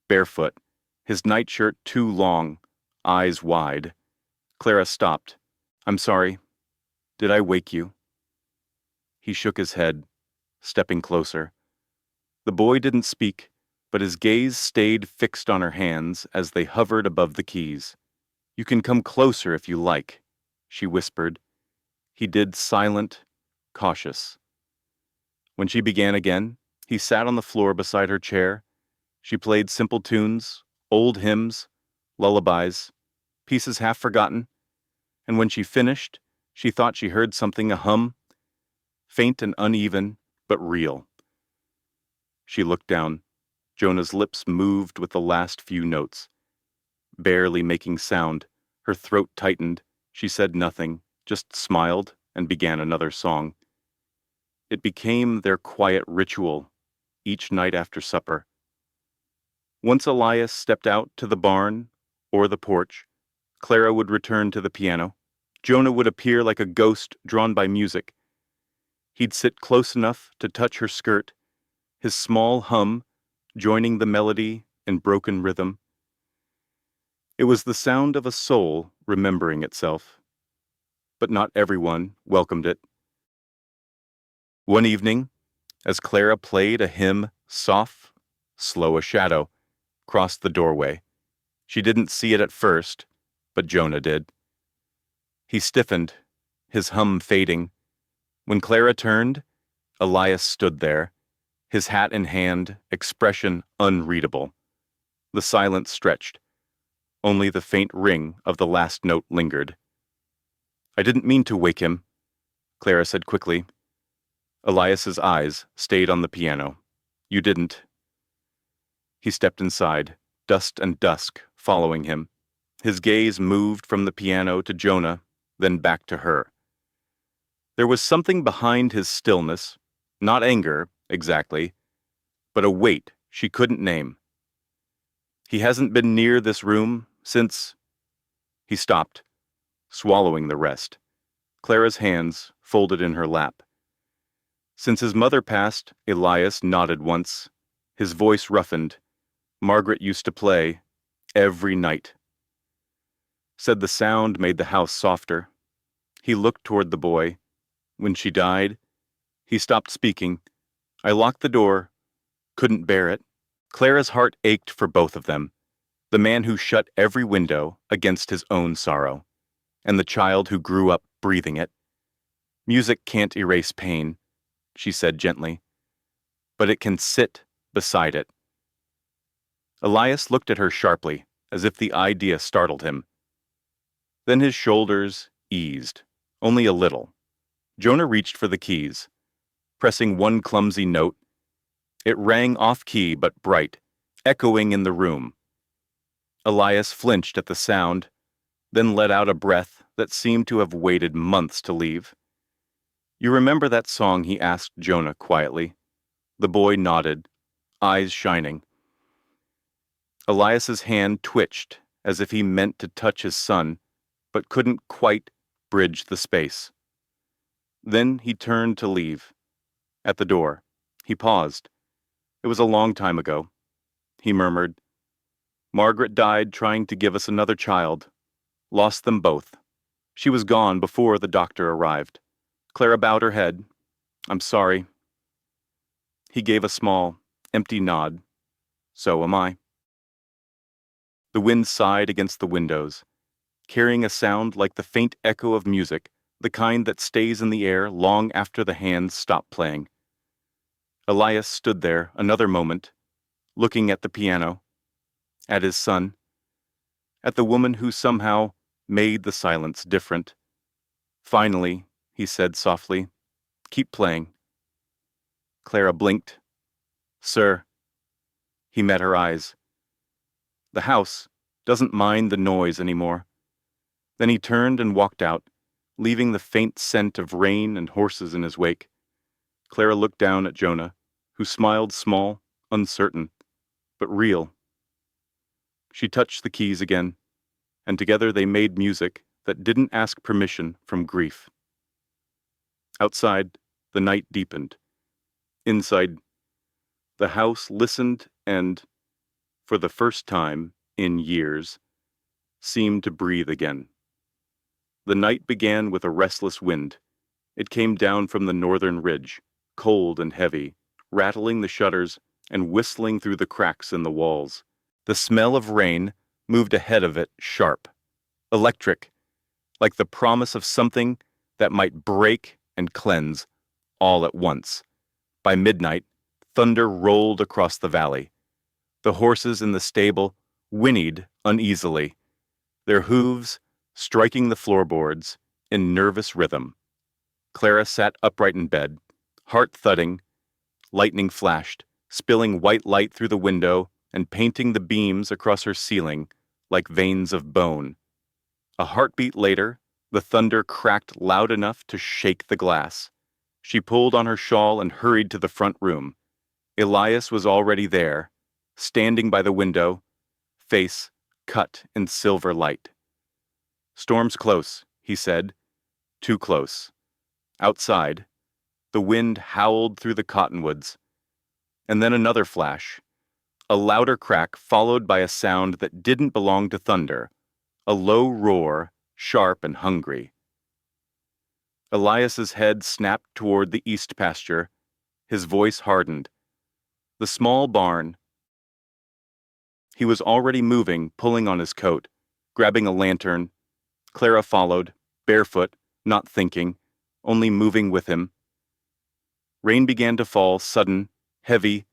barefoot, his nightshirt too long, eyes wide. Clara stopped. "I'm sorry. Did I wake you?" He shook his head, stepping closer. The boy didn't speak, but his gaze stayed fixed on her hands as they hovered above the keys. "You can come closer if you like," she whispered. He did, silent, cautious. When she began again, he sat on the floor beside her chair. She played simple tunes, old hymns, lullabies, pieces half forgotten, and when she finished, she thought she heard something hum, faint and uneven, but real. She looked down. Jonah's lips moved with the last few notes. Barely making sound, her throat tightened. She said nothing, just smiled and began another song. It became their quiet ritual, each night after supper. Once Elias stepped out to the barn or the porch, Clara would return to the piano. Jonah would appear like a ghost drawn by music. He'd sit close enough to touch her skirt, his small hum joining the melody in broken rhythm. It was the sound of a soul remembering itself. But not everyone welcomed it. One evening, as Clara played a hymn, soft, slow a shadow crossed the doorway. She didn't see it at first, but Jonah did. He stiffened, his hum fading. When Clara turned, Elias stood there, his hat in hand, expression unreadable. The silence stretched. Only the faint ring of the last note lingered. "I didn't mean to wake him," Clara said quickly. Elias's eyes stayed on the piano. "You didn't." He stepped inside, dust and dusk following him. His gaze moved from the piano to Jonah, then back to her. There was something behind his stillness, not anger, exactly, but a weight she couldn't name. "He hasn't been near this room since—" He stopped, swallowing the rest. Clara's hands folded in her lap. "Since his mother passed," Elias nodded once. His voice roughened. "Margaret used to play every night." Said the sound made the house softer. He looked toward the boy. "When she died," he stopped speaking. "I locked the door, couldn't bear it." Clara's heart ached for both of them, the man who shut every window against his own sorrow, and the child who grew up breathing it. "Music can't erase pain," she said gently, "but it can sit beside it." Elias looked at her sharply, as if the idea startled him. Then his shoulders eased, only a little. Jonah reached for the keys, pressing one clumsy note. It rang off-key but bright, echoing in the room. Elias flinched at the sound, then let out a breath that seemed to have waited months to leave. "You remember that song?" he asked Jonah quietly. The boy nodded, eyes shining. Elias's hand twitched as if he meant to touch his son, but couldn't quite bridge the space. Then he turned to leave. At the door, he paused. "It was a long time ago," he murmured. "Margaret died trying to give us another child. Lost them both. She was gone before the doctor arrived." Clara bowed her head. "I'm sorry." He gave a small, empty nod. "So am I." The wind sighed against the windows, carrying a sound like the faint echo of music, the kind that stays in the air long after the hands stop playing. Elias stood there another moment, looking at the piano, at his son, at the woman who somehow made the silence different. Finally, he said softly, "Keep playing." Clara blinked. "Sir." He met her eyes. "The house doesn't mind the noise anymore." Then he turned and walked out, leaving the faint scent of rain and horses in his wake. Clara looked down at Jonah, who smiled small, uncertain, but real. She touched the keys again, and together they made music that didn't ask permission from grief. Outside, the night deepened. Inside, the house listened and, for the first time in years, seemed to breathe again. The night began with a restless wind. It came down from the northern ridge, cold and heavy, rattling the shutters and whistling through the cracks in the walls. The smell of rain moved ahead of it sharp, electric, like the promise of something that might break and cleanse all at once. By midnight, thunder rolled across the valley. The horses in the stable whinnied uneasily, their hooves striking the floorboards in nervous rhythm. Clara sat upright in bed, heart thudding. Lightning flashed, spilling white light through the window and painting the beams across her ceiling like veins of bone. A heartbeat later, the thunder cracked loud enough to shake the glass. She pulled on her shawl and hurried to the front room. Elias was already there, standing by the window, face cut in silver light. "Storm's close," he said. "Too close." Outside, the wind howled through the cottonwoods. And then another flash, a louder crack followed by a sound that didn't belong to thunder, a low roar, sharp and hungry. Elias's head snapped toward the east pasture. His voice hardened. The small barn. He was already moving, pulling on his coat, grabbing a lantern. Clara followed, barefoot, not thinking, only moving with him. Rain began to fall, sudden, heavy,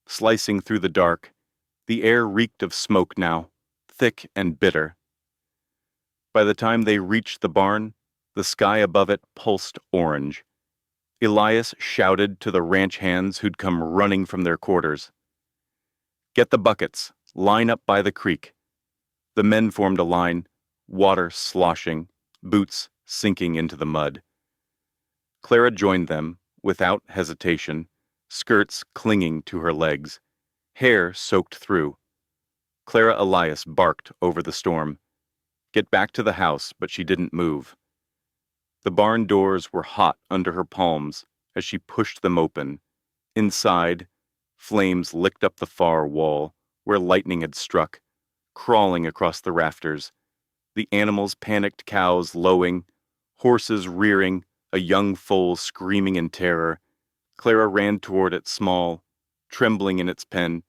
slicing through the dark. The air reeked of smoke now, thick and bitter. By the time they reached the barn, the sky above it pulsed orange. Elias shouted to the ranch hands who'd come running from their quarters. "Get the buckets, line up by the creek." The men formed a line, water sloshing, boots sinking into the mud. Clara joined them, without hesitation, skirts clinging to her legs, hair soaked through. Clara Elias barked over the storm. Get back to the house, but she didn't move. The barn doors were hot under her palms as she pushed them open. Inside, flames licked up the far wall, where lightning had struck, crawling across the rafters. The animals' panicked cows lowing, horses rearing, a young foal screaming in terror. Clara ran toward it small, trembling in its pen.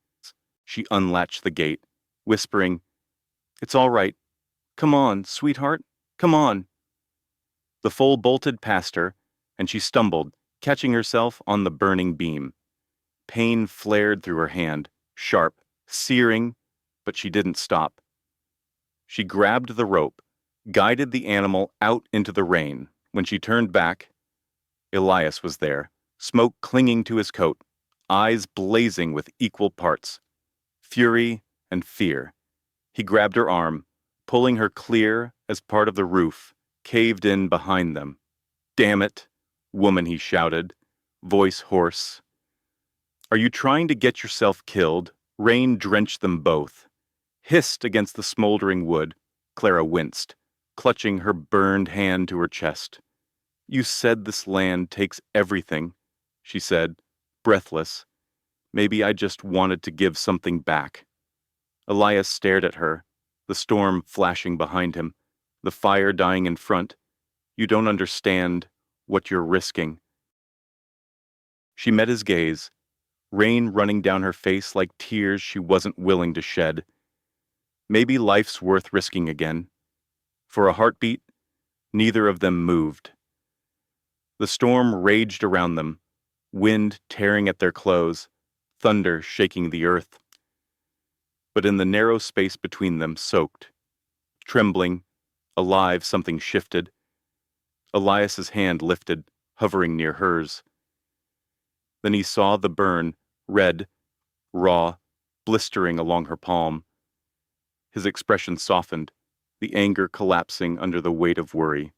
She unlatched the gate, whispering, "It's all right. Come on, sweetheart, come on." The foal bolted past her, and she stumbled, catching herself on the burning beam. Pain flared through her hand, sharp, searing, but she didn't stop. She grabbed the rope, guided the animal out into the rain. When she turned back, Elias was there, smoke clinging to his coat, eyes blazing with equal parts, fury and fear. He grabbed her arm, pulling her clear as part of the roof caved in behind them. "Damn it, woman," he shouted, voice hoarse. "Are you trying to get yourself killed?" Rain drenched them both. Hissed against the smoldering wood, Clara winced, clutching her burned hand to her chest. "You said this land takes everything," she said, breathless. "Maybe I just wanted to give something back." Elias stared at her, the storm flashing behind him, the fire dying in front. "You don't understand what you're risking." She met his gaze, rain running down her face like tears she wasn't willing to shed. Maybe life's worth risking again. For a heartbeat, neither of them moved. The storm raged around them, wind tearing at their clothes, thunder shaking the earth. But in the narrow space between them, soaked, trembling, alive, something shifted. Elias's hand lifted, hovering near hers. Then he saw the burn, red, raw, blistering along her palm. His expression softened, the anger collapsing under the weight of worry.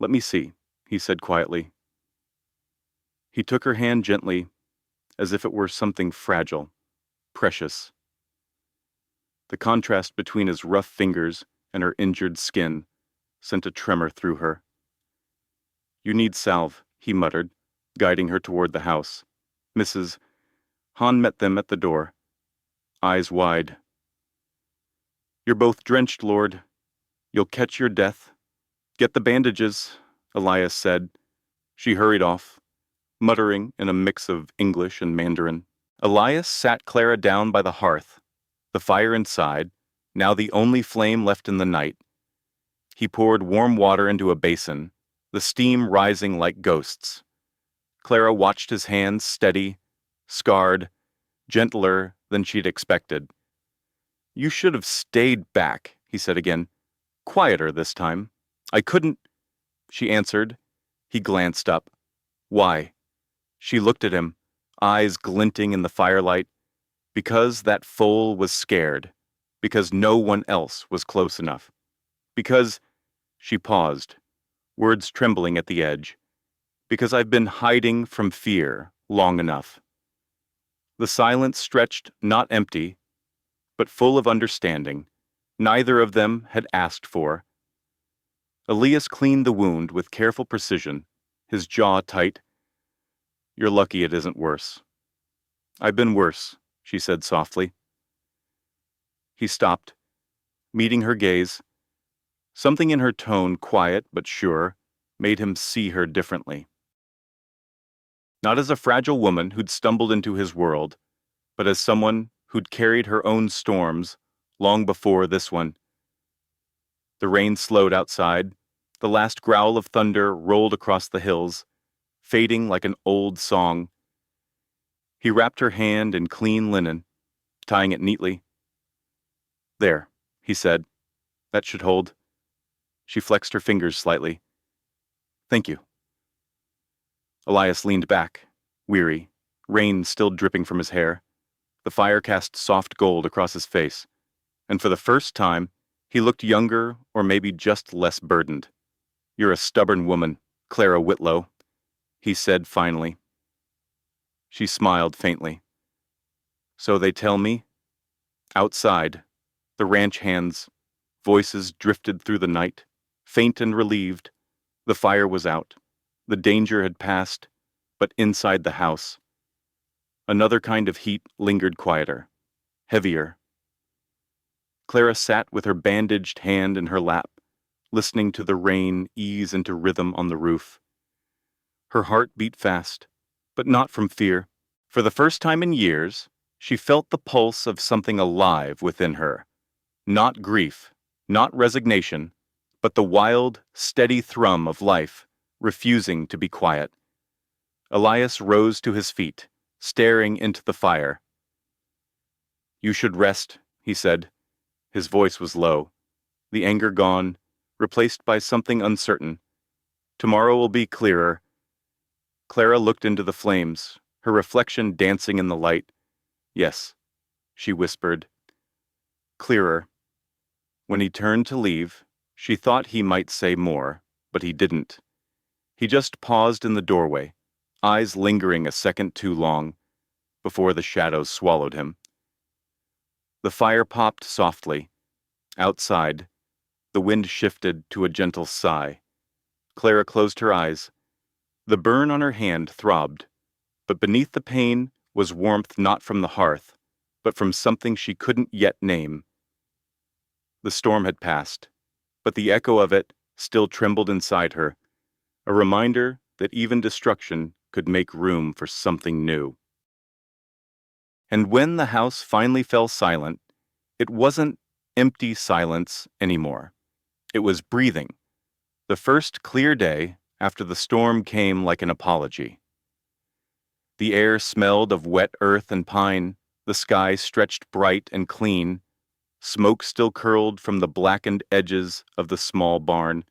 "Let me see," he said quietly. He took her hand gently, as if it were something fragile, precious. The contrast between his rough fingers and her injured skin sent a tremor through her. "You need salve," he muttered, guiding her toward the house. Mrs. Hahn met them at the door, eyes wide. "You're both drenched, Lord. You'll catch your death." "Get the bandages," Elias said. She hurried off, muttering in a mix of English and Mandarin. Elias sat Clara down by the hearth, the fire inside, now the only flame left in the night. He poured warm water into a basin, the steam rising like ghosts. Clara watched his hands steady, scarred, gentler than she'd expected. "You should have stayed back," he said again. "Quieter this time." "I couldn't," she answered. He glanced up. "Why?" She looked at him, eyes glinting in the firelight. "Because that foal was scared. Because no one else was close enough. Because—" she paused, words trembling at the edge. "Because I've been hiding from fear long enough." The silence stretched not empty, but full of understanding, neither of them had asked for. Elias cleaned the wound with careful precision, his jaw tight. "You're lucky it isn't worse." "I've been worse," she said softly. He stopped, meeting her gaze. Something in her tone, quiet but sure, made him see her differently. Not as a fragile woman who'd stumbled into his world, but as someone who'd carried her own storms long before this one. The rain slowed outside. The last growl of thunder rolled across the hills, fading like an old song. He wrapped her hand in clean linen, tying it neatly. "There," he said. "That should hold." She flexed her fingers slightly. "Thank you." Elias leaned back, weary, rain still dripping from his hair. The fire cast soft gold across his face, and for the first time, he looked younger or maybe just less burdened. "You're a stubborn woman, Clara Whitlow," he said finally. She smiled faintly. "So they tell me." Outside, the ranch hands' voices drifted through the night, faint and relieved. The fire was out. The danger had passed, but inside the house, another kind of heat lingered quieter, heavier. Clara sat with her bandaged hand in her lap, listening to the rain ease into rhythm on the roof. Her heart beat fast, but not from fear. For the first time in years, she felt the pulse of something alive within her. Not grief, not resignation, but the wild, steady thrum of life, refusing to be quiet. Elias rose to his feet, staring into the fire. "You should rest," he said. His voice was low, the anger gone, replaced by something uncertain. "Tomorrow will be clearer." Clara looked into the flames, her reflection dancing in the light. "Yes," she whispered. "Clearer." When he turned to leave, she thought he might say more, but he didn't. He just paused in the doorway, eyes lingering a second too long, before the shadows swallowed him. The fire popped softly. Outside, the wind shifted to a gentle sigh. Clara closed her eyes. The burn on her hand throbbed, but beneath the pain was warmth not from the hearth, but from something she couldn't yet name. The storm had passed, but the echo of it still trembled inside her, a reminder that even destruction could make room for something new. And when the house finally fell silent, it wasn't empty silence anymore. It was breathing. The first clear day after the storm came like an apology. The air smelled of wet earth and pine, the sky stretched bright and clean, smoke still curled from the blackened edges of the small barn.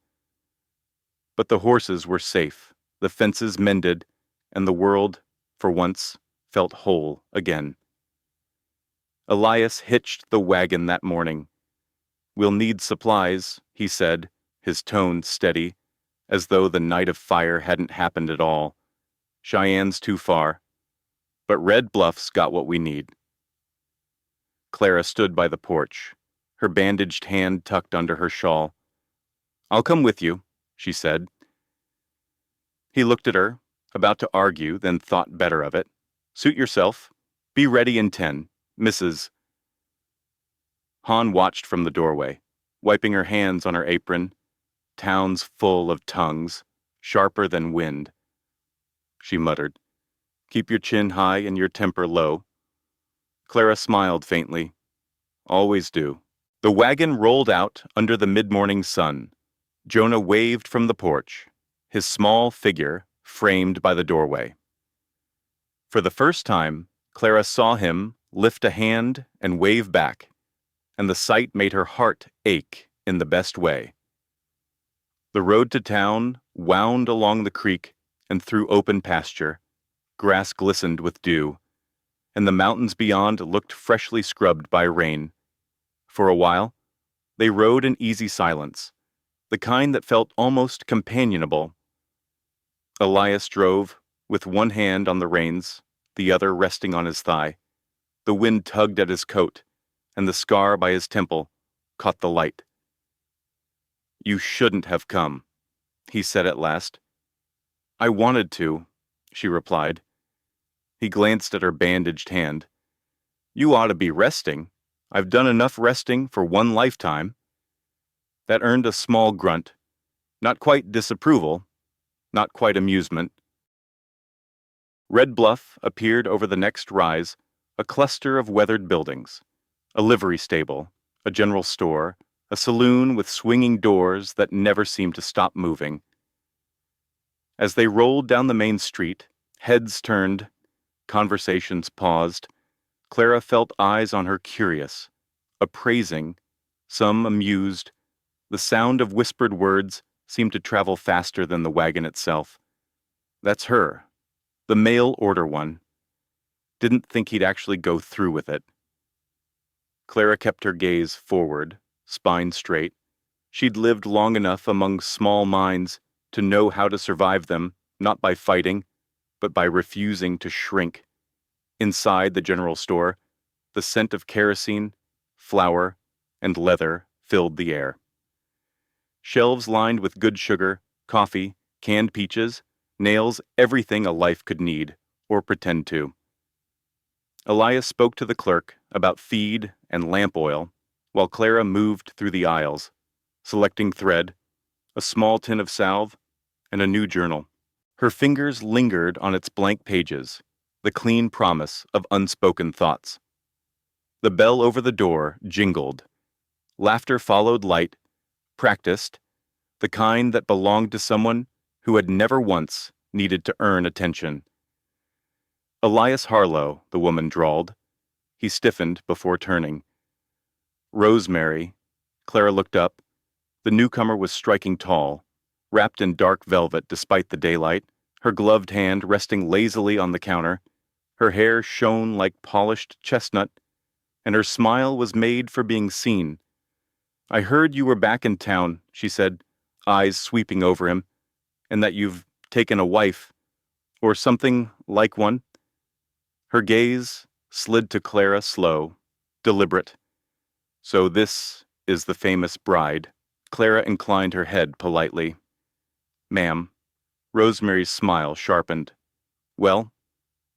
But the horses were safe, the fences mended, and the world, for once, felt whole again. Elias hitched the wagon that morning. "We'll need supplies," he said, his tone steady, as though the night of fire hadn't happened at all. "Cheyenne's too far, but Red Bluff's got what we need." Clara stood by the porch, her bandaged hand tucked under her shawl. "I'll come with you," she said. He looked at her, about to argue, then thought better of it. "Suit yourself. Be ready in 10, Mrs." Han watched from the doorway, wiping her hands on her apron, town's full of tongues, sharper than wind. She muttered, "Keep your chin high and your temper low." Clara smiled faintly. "Always do." The wagon rolled out under the mid-morning sun. Jonah waved from the porch, his small figure framed by the doorway. For the first time, Clara saw him lift a hand and wave back, and the sight made her heart ache in the best way. The road to town wound along the creek and through open pasture. Grass glistened with dew, and the mountains beyond looked freshly scrubbed by rain. For a while, they rode in easy silence, the kind that felt almost companionable. Elias drove, with one hand on the reins, the other resting on his thigh. The wind tugged at his coat, and the scar by his temple caught the light. "You shouldn't have come," he said at last. "I wanted to," she replied. He glanced at her bandaged hand. "You ought to be resting. I've done enough resting for one lifetime." That earned a small grunt, not quite disapproval, not quite amusement. Red Bluff appeared over the next rise, a cluster of weathered buildings, a livery stable, a general store, a saloon with swinging doors that never seemed to stop moving. As they rolled down the main street, heads turned, conversations paused, Clara felt eyes on her curious, appraising, some amused. The sound of whispered words seemed to travel faster than the wagon itself. That's her, the mail order one. Didn't think he'd actually go through with it. Clara kept her gaze forward, spine straight. She'd lived long enough among small minds to know how to survive them, not by fighting, but by refusing to shrink. Inside the general store, the scent of kerosene, flour, and leather filled the air. Shelves lined with good sugar, coffee, canned peaches, nails, everything a life could need, or pretend to. Elias spoke to the clerk about feed and lamp oil, while Clara moved through the aisles, selecting thread, a small tin of salve, and a new journal. Her fingers lingered on its blank pages, the clean promise of unspoken thoughts. The bell over the door jingled. Laughter followed light, practiced, the kind that belonged to someone who had never once needed to earn attention. Elias Harlow, the woman drawled. He stiffened before turning. Rosemary. Clara looked up. The newcomer was striking tall, wrapped in dark velvet despite the daylight, her gloved hand resting lazily on the counter. Her hair shone like polished chestnut, and her smile was made for being seen. I heard you were back in town, she said, eyes sweeping over him, and that you've taken a wife, or something like one. Her gaze slid to Clara, slow, deliberate. So this is the famous bride. Clara inclined her head politely. Ma'am. Rosemary's smile sharpened. Well,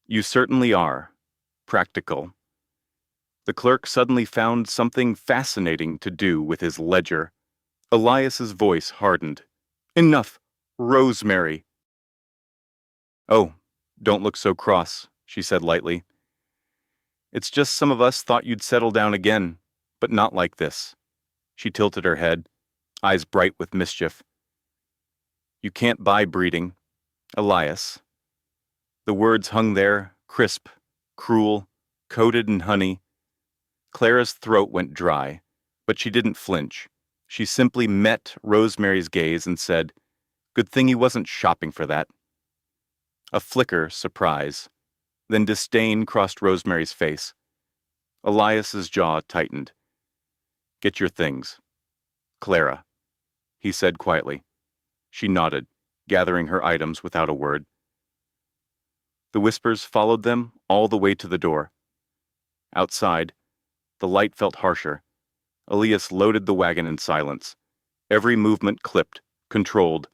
you certainly are. Practical. The clerk suddenly found something fascinating to do with his ledger. Elias's voice hardened. Enough, Rosemary. Oh, don't look so cross, she said lightly. It's just some of us thought you'd settle down again, but not like this. She tilted her head, eyes bright with mischief. You can't buy breeding, Elias. The words hung there, crisp, cruel, coated in honey. Clara's throat went dry, but she didn't flinch. She simply met Rosemary's gaze and said, Good thing he wasn't shopping for that. A flicker, surprise. Then disdain crossed Rosemary's face. Elias's jaw tightened. Get your things. Clara, he said quietly. She nodded, gathering her items without a word. The whispers followed them all the way to the door. Outside, the light felt harsher. Elias loaded the wagon in silence. Every movement clipped, controlled.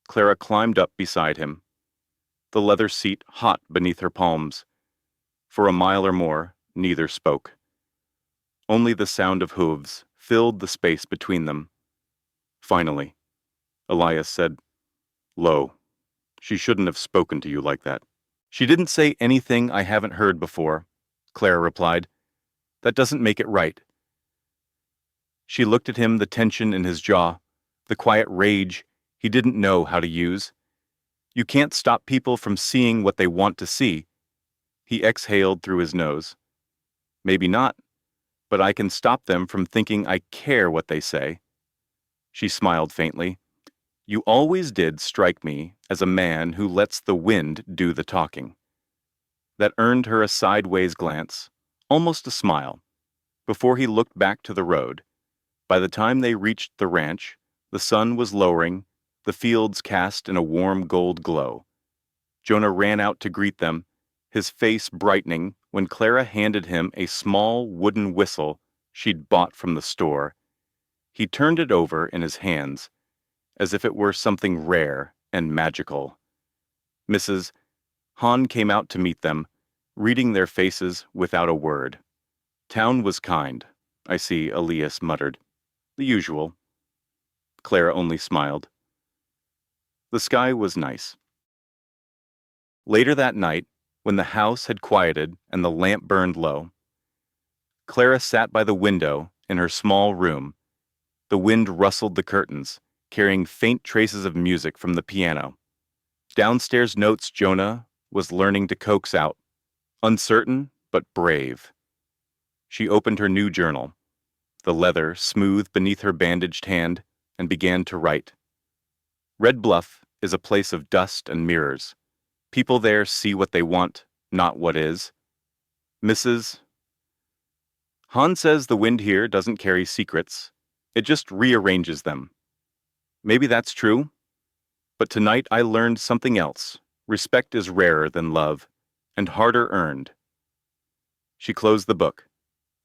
Clara climbed up beside him, the leather seat hot beneath her palms. For a mile or more, neither spoke. Only the sound of hooves filled the space between them. Finally, Elias said, Low, she shouldn't have spoken to you like that. She didn't say anything I haven't heard before, Clara replied. That doesn't make it right. She looked at him, the tension in his jaw, the quiet rage he didn't know how to use. You can't stop people from seeing what they want to see. He exhaled through his nose. Maybe not, but I can stop them from thinking I care what they say. She smiled faintly. You always did strike me as a man who lets the wind do the talking. That earned her a sideways glance, almost a smile, before he looked back to the road. By the time they reached the ranch, the sun was lowering, the fields cast in a warm gold glow. Jonah ran out to greet them, his face brightening when Clara handed him a small wooden whistle she'd bought from the store. He turned it over in his hands, as if it were something rare and magical. Mrs. Hahn came out to meet them, reading their faces without a word. Town was kind, I see, Elias muttered. The usual. Clara only smiled. The sky was nice. Later that night, when the house had quieted and the lamp burned low, Clara sat by the window in her small room. The wind rustled the curtains, carrying faint traces of music from the piano. Downstairs notes Jonah was learning to coax out, uncertain but brave. She opened her new journal, the leather smooth beneath her bandaged hand, and began to write. Red Bluff is a place of dust and mirrors. People there see what they want, not what is. Mrs. Han says the wind here doesn't carry secrets. It just rearranges them. Maybe that's true. But tonight I learned something else. Respect is rarer than love, and harder earned. She closed the book,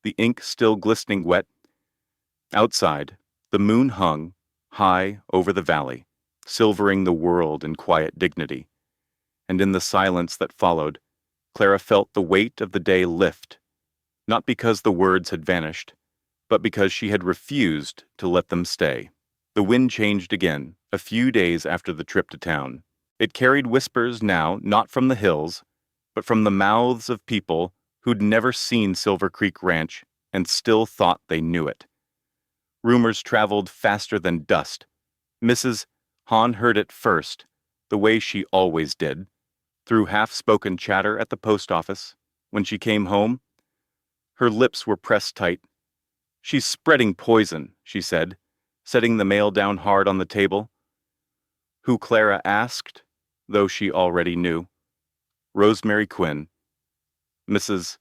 the ink still glistening wet. Outside, the moon hung, high over the valley, silvering the world in quiet dignity. And in the silence that followed, Clara felt the weight of the day lift, not because the words had vanished, but because she had refused to let them stay. The wind changed again, a few days after the trip to town. It carried whispers now not from the hills, but from the mouths of people who'd never seen Silver Creek Ranch and still thought they knew it. Rumors traveled faster than dust. Mrs. Han heard it first, the way she always did, through half-spoken chatter at the post office. When she came home, her lips were pressed tight. "She's spreading poison," she said, setting the mail down hard on the table. Who Clara asked, though she already knew. Rosemary Quinn. Mrs.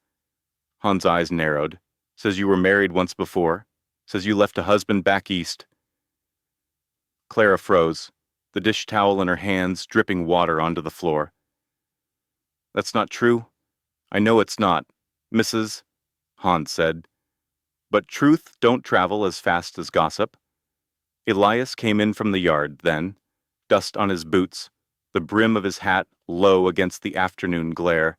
Han's eyes narrowed. "Says you were married once before. Says you left a husband back east." Clara froze, the dish towel in her hands dripping water onto the floor. "That's not true. I know it's not," Mrs. Han said. "But truth don't travel as fast as gossip." Elias came in from the yard then, dust on his boots, the brim of his hat low against the afternoon glare.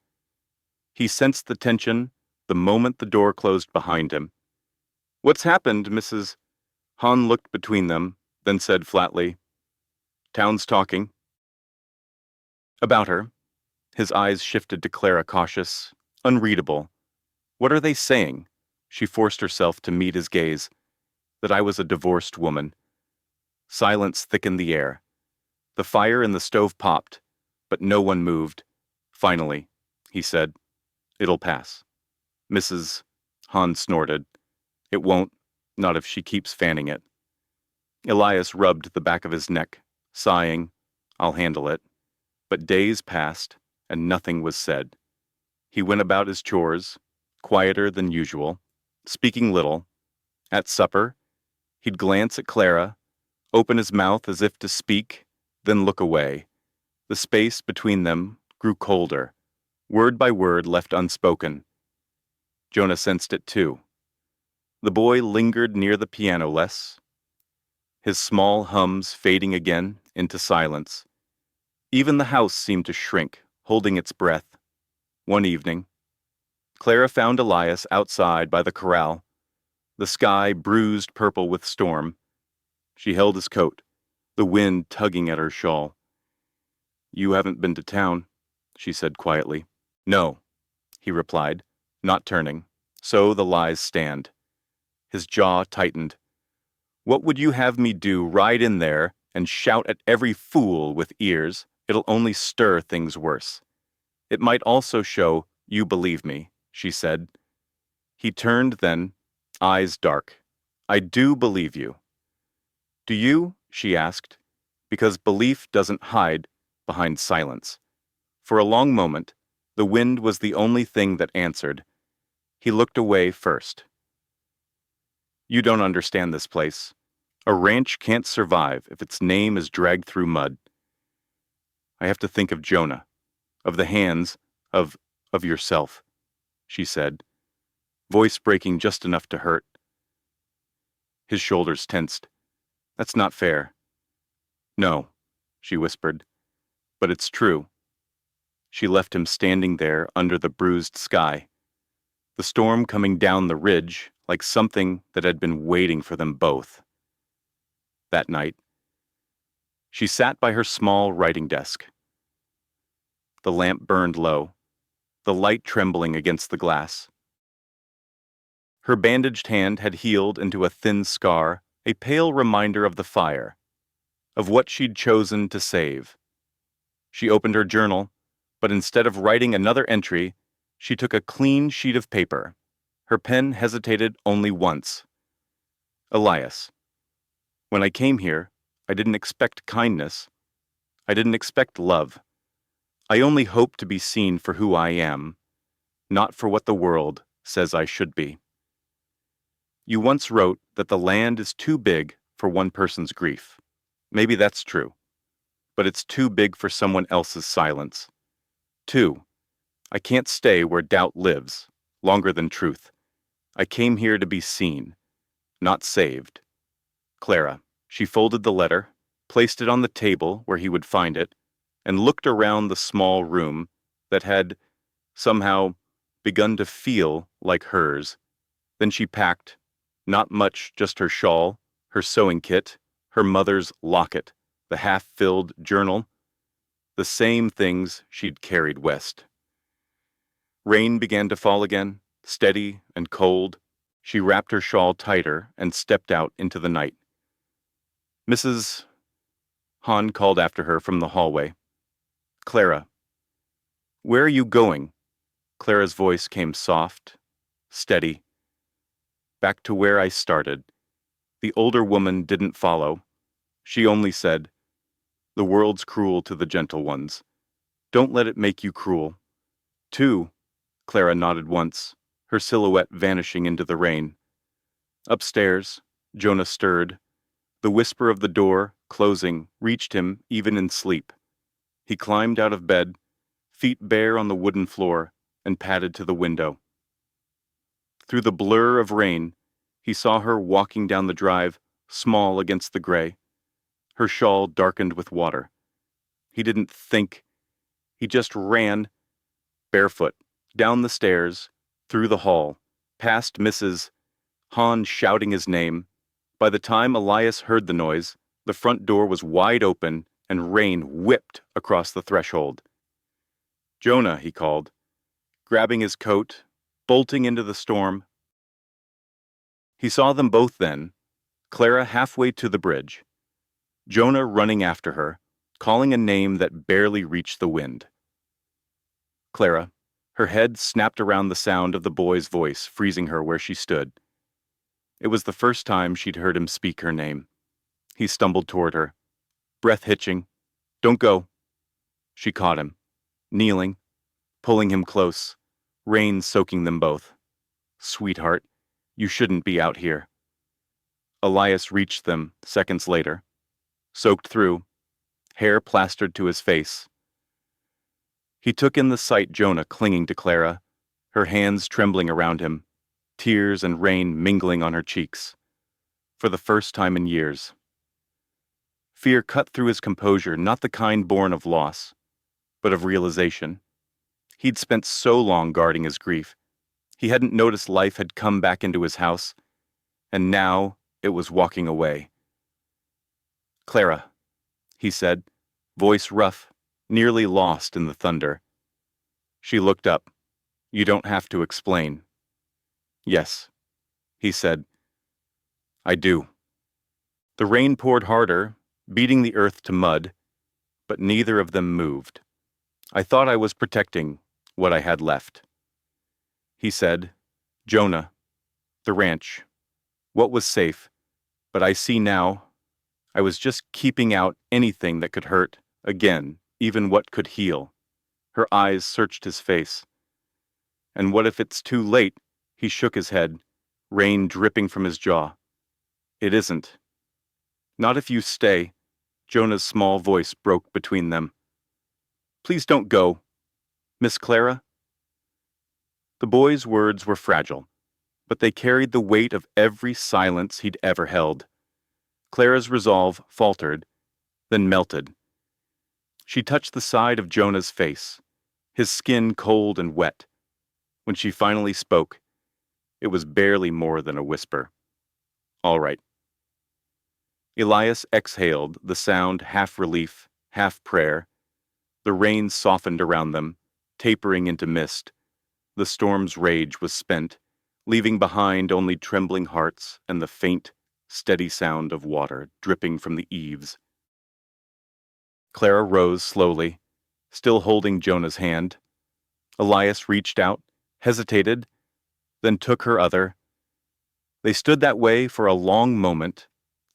He sensed the tension the moment the door closed behind him. "What's happened, Mrs. Han looked between them, then said flatly, "Town's talking." "About her." His eyes shifted to Clara, cautious, unreadable. "What are they saying?" She forced herself to meet his gaze. "That I was a divorced woman." Silence thickened the air. The fire in the stove popped, but no one moved. "Finally," he said, "it'll pass." Mrs. Han snorted. "It won't, not if she keeps fanning it." Elias rubbed the back of his neck, sighing, "I'll handle it." But days passed, and nothing was said. He went about his chores, quieter than usual, speaking little. At supper, he'd glance at Clara, open his mouth as if to speak, then look away. The space between them grew colder, word by word left unspoken. Jonah sensed it too. The boy lingered near the piano less, his small hums fading again into silence. Even the house seemed to shrink, holding its breath. One evening, Clara found Elias outside by the corral, the sky bruised purple with storm. She held his coat, the wind tugging at her shawl. "You haven't been to town," she said quietly. "No," he replied, not turning. "So the lies stand." His jaw tightened. "What would you have me do? Ride in there and shout at every fool with ears? It'll only stir things worse." "It might also show you believe me," she said. He turned then, eyes dark. "I do believe you." "Do you?" she asked, because belief doesn't hide behind silence. For a long moment, the wind was the only thing that answered. He looked away first. "You don't understand this place. A ranch can't survive if its name is dragged through mud. I have to think of Jonah, of the hands, of yourself," she said, voice breaking just enough to hurt. His shoulders tensed. "That's not fair." "No," she whispered, "but it's true." She left him standing there under the bruised sky, the storm coming down the ridge like something that had been waiting for them both. That night, she sat by her small writing desk. The lamp burned low, the light trembling against the glass. Her bandaged hand had healed into a thin scar, a pale reminder of the fire, of what she'd chosen to save. She opened her journal, but instead of writing another entry, She took a clean sheet of paper. Her pen hesitated only once. Elias, when I came here, I didn't expect kindness. I didn't expect love. I only hope to be seen for who I am, not for what the world says I should be. You once wrote that the land is too big for one person's grief. Maybe that's true, but it's too big for someone else's silence. 2. I can't stay where doubt lives, longer than truth. I came here to be seen, not saved. Clara. She folded the letter, placed it on the table where he would find it, and looked around the small room that had, somehow, begun to feel like hers. Then she packed, not much, just her shawl, her sewing kit, her mother's locket, the half-filled journal, the same things she'd carried west. Rain began to fall again, steady and cold. She wrapped her shawl tighter and stepped out into the night. Mrs. Hahn called after her from the hallway. Clara. Where are you going? Clara's voice came soft, steady. Back to where I started. The older woman didn't follow. She only said, the world's cruel to the gentle ones. Don't let it make you cruel. 2. Clara nodded once, her silhouette vanishing into the rain. Upstairs, Jonah stirred. The whisper of the door, closing, reached him even in sleep. He climbed out of bed, feet bare on the wooden floor, and padded to the window. Through the blur of rain, he saw her walking down the drive, small against the gray. Her shawl darkened with water. He didn't think. He just ran, barefoot, down the stairs, through the hall, past Mrs. Hahn shouting his name. By the time Elias heard the noise, the front door was wide open and rain whipped across the threshold. Jonah, he called, grabbing his coat, bolting into the storm. He saw them both then, Clara halfway to the bridge, Jonah running after her, calling a name that barely reached the wind. Clara, her head snapped around the sound of the boy's voice, freezing her where she stood. It was the first time she'd heard him speak her name. He stumbled toward her, breath hitching. Don't go. She caught him, kneeling, pulling him close, rain soaking them both. Sweetheart, you shouldn't be out here. Elias reached them seconds later, soaked through, hair plastered to his face. He took in the sight Jonah clinging to Clara, her hands trembling around him, tears and rain mingling on her cheeks. For the first time in years. Fear cut through his composure, not the kind born of loss, but of realization. He'd spent so long guarding his grief. He hadn't noticed life had come back into his house, and now it was walking away. Clara, he said, voice rough, nearly lost in the thunder. She looked up. You don't have to explain. Yes, he said. I do. The rain poured harder, beating the earth to mud, but neither of them moved. I thought I was protecting what I had left. He said, Jonah, the ranch, what was safe, but I see now, I was just keeping out anything that could hurt, again, even what could heal. Her eyes searched his face. And what if it's too late? He shook his head, rain dripping from his jaw. It isn't. Not if you stay. Jonah's small voice broke between them. Please don't go. Miss Clara? The boy's words were fragile, but they carried the weight of every silence he'd ever held. Clara's resolve faltered, then melted. She touched the side of Jonah's face, his skin cold and wet. When she finally spoke, it was barely more than a whisper. All right. Elias exhaled, the sound half relief, half prayer. The rain softened around them, tapering into mist. The storm's rage was spent, leaving behind only trembling hearts and the faint, steady sound of water dripping from the eaves. Clara rose slowly, still holding Jonah's hand. Elias reached out, hesitated, then took her other. They stood that way for a long moment,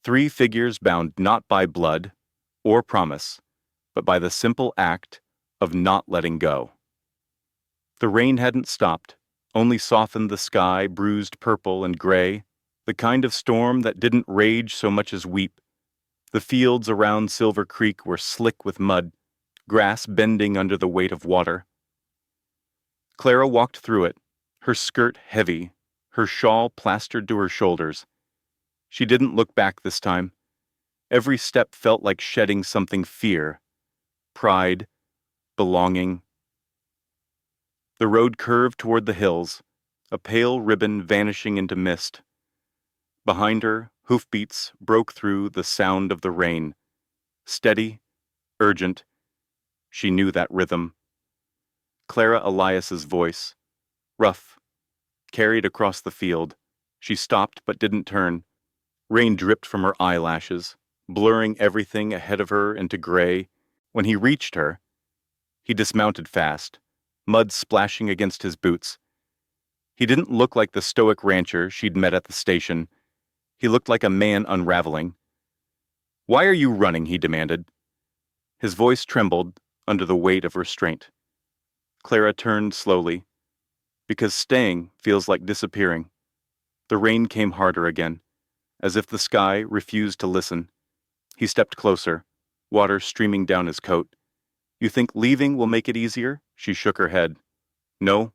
three figures bound not by blood or promise, but by the simple act of not letting go. The rain hadn't stopped, only softened the sky, bruised purple and gray, the kind of storm that didn't rage so much as weep. The fields around Silver Creek were slick with mud, grass bending under the weight of water. Clara walked through it, her skirt heavy, her shawl plastered to her shoulders. She didn't look back this time. Every step felt like shedding something: fear, pride, belonging. The road curved toward the hills, a pale ribbon vanishing into mist. Behind her, hoofbeats broke through the sound of the rain. Steady, urgent. She knew that rhythm. Clara Elias's voice, rough, carried across the field. She stopped but didn't turn. Rain dripped from her eyelashes, blurring everything ahead of her into gray. When he reached her, he dismounted fast, mud splashing against his boots. He didn't look like the stoic rancher she'd met at the station. He looked like a man unraveling. "Why are you running?" he demanded. His voice trembled under the weight of restraint. Clara turned slowly, because staying feels like disappearing. The rain came harder again, as if the sky refused to listen. He stepped closer, water streaming down his coat. "You think leaving will make it easier?" She shook her head. "No,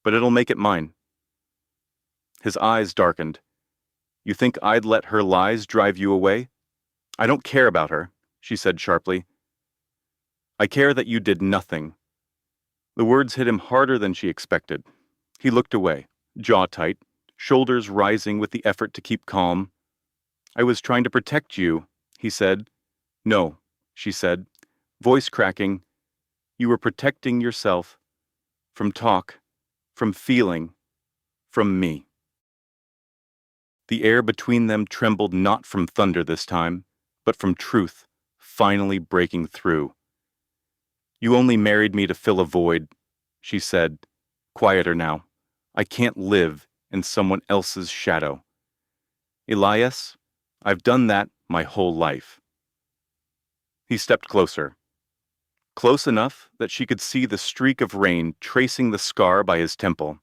but it'll make it mine." His eyes darkened. "You think I'd let her lies drive you away?" "I don't care about her," she said sharply. "I care that you did nothing." The words hit him harder than she expected. He looked away, jaw tight, shoulders rising with the effort to keep calm. "I was trying to protect you," he said. "No," she said, voice cracking. "You were protecting yourself. From talk, from feeling, from me." The air between them trembled not from thunder this time, but from truth, finally breaking through. "You only married me to fill a void," she said, quieter now. "I can't live in someone else's shadow. Elias, I've done that my whole life." He stepped closer. Close enough that she could see the streak of rain tracing the scar by his temple.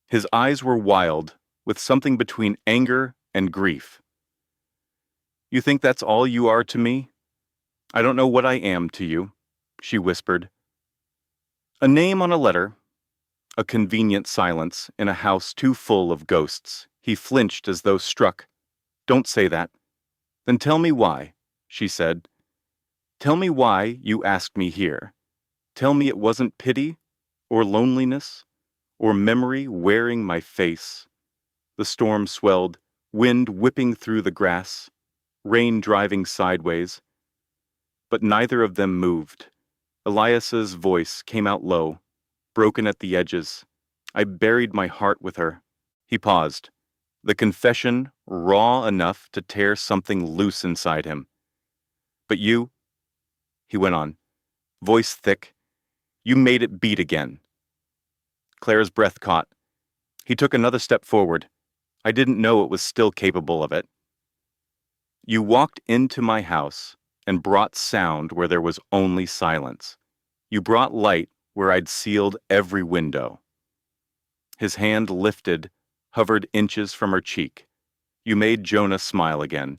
His eyes were wild, with something between anger and grief. "You think that's all you are to me? I don't know what I am to you," she whispered. A name on a letter, a convenient silence in a house too full of ghosts. He flinched as though struck. "Don't say that." "Then tell me why," she said. "Tell me why you asked me here. Tell me it wasn't pity, or loneliness, or memory wearing my face." The storm swelled, wind whipping through the grass, rain driving sideways. But neither of them moved. Elias's voice came out low, broken at the edges. "I buried my heart with her." He paused, the confession raw enough to tear something loose inside him. "But you," he went on, voice thick, "you made it beat again." Claire's breath caught. He took another step forward. "I didn't know it was still capable of it." "You walked into my house and brought sound where there was only silence. You brought light where I'd sealed every window." His hand lifted, hovered inches from her cheek. "You made Jonah smile again.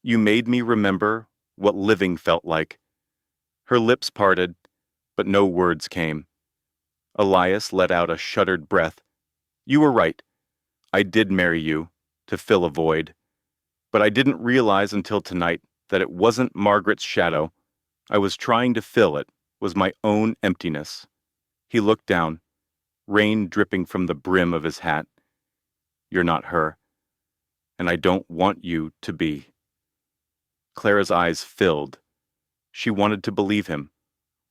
You made me remember what living felt like." Her lips parted, but no words came. Elias let out a shuddered breath. "You were right. I did marry you, to fill a void. But I didn't realize until tonight that it wasn't Margaret's shadow. I was trying to fill it, was my own emptiness." He looked down, rain dripping from the brim of his hat. "You're not her, and I don't want you to be." Clara's eyes filled. She wanted to believe him,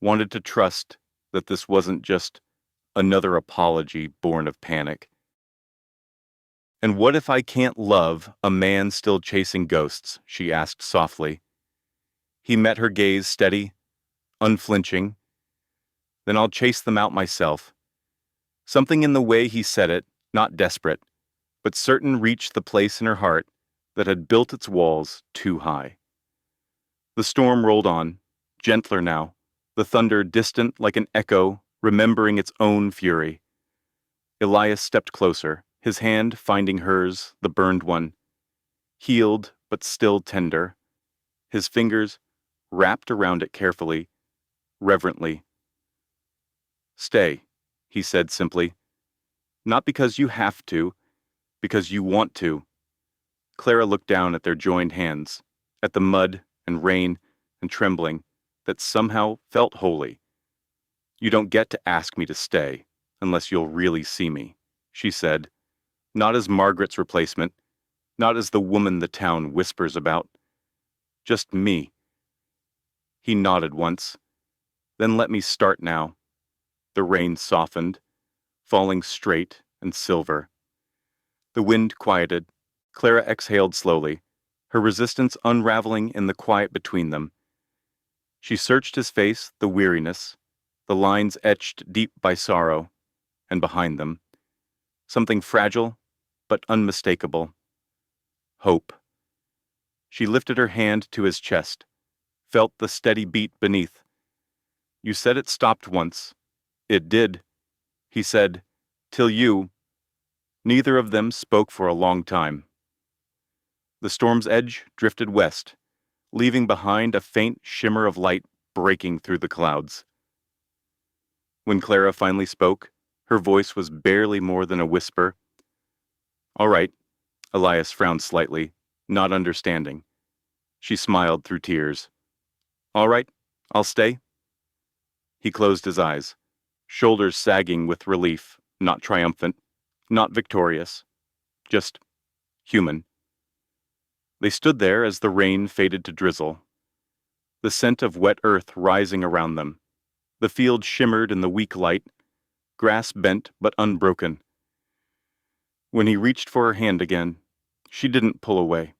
wanted to trust that this wasn't just another apology born of panic. "And what if I can't love a man still chasing ghosts?" she asked softly. He met her gaze steady, unflinching. "Then I'll chase them out myself." Something in the way he said it, not desperate, but certain, reached the place in her heart that had built its walls too high. The storm rolled on, gentler now, the thunder distant like an echo, remembering its own fury. Elias stepped closer, his hand finding hers, the burned one, healed but still tender, his fingers wrapped around it carefully, reverently. "Stay," he said simply. "Not because you have to, because you want to." Clara looked down at their joined hands, at the mud and rain and trembling that somehow felt holy. "You don't get to ask me to stay unless you'll really see me," she said, "not as Margaret's replacement, not as the woman the town whispers about. Just me." He nodded once. "Then let me start now." The rain softened, falling straight and silver. The wind quieted. Clara exhaled slowly, her resistance unraveling in the quiet between them. She searched his face, the weariness, the lines etched deep by sorrow, and behind them, something fragile but unmistakable. Hope. She lifted her hand to his chest, felt the steady beat beneath. "You said it stopped once." "It did," he said, "till you." Neither of them spoke for a long time. The storm's edge drifted west, leaving behind a faint shimmer of light breaking through the clouds. When Clara finally spoke, her voice was barely more than a whisper. "All right." Elias frowned slightly, not understanding. She smiled through tears. "All right, I'll stay." He closed his eyes, shoulders sagging with relief, not triumphant, not victorious, just human. They stood there as the rain faded to drizzle, the scent of wet earth rising around them. The field shimmered in the weak light, grass bent but unbroken. When he reached for her hand again, she didn't pull away.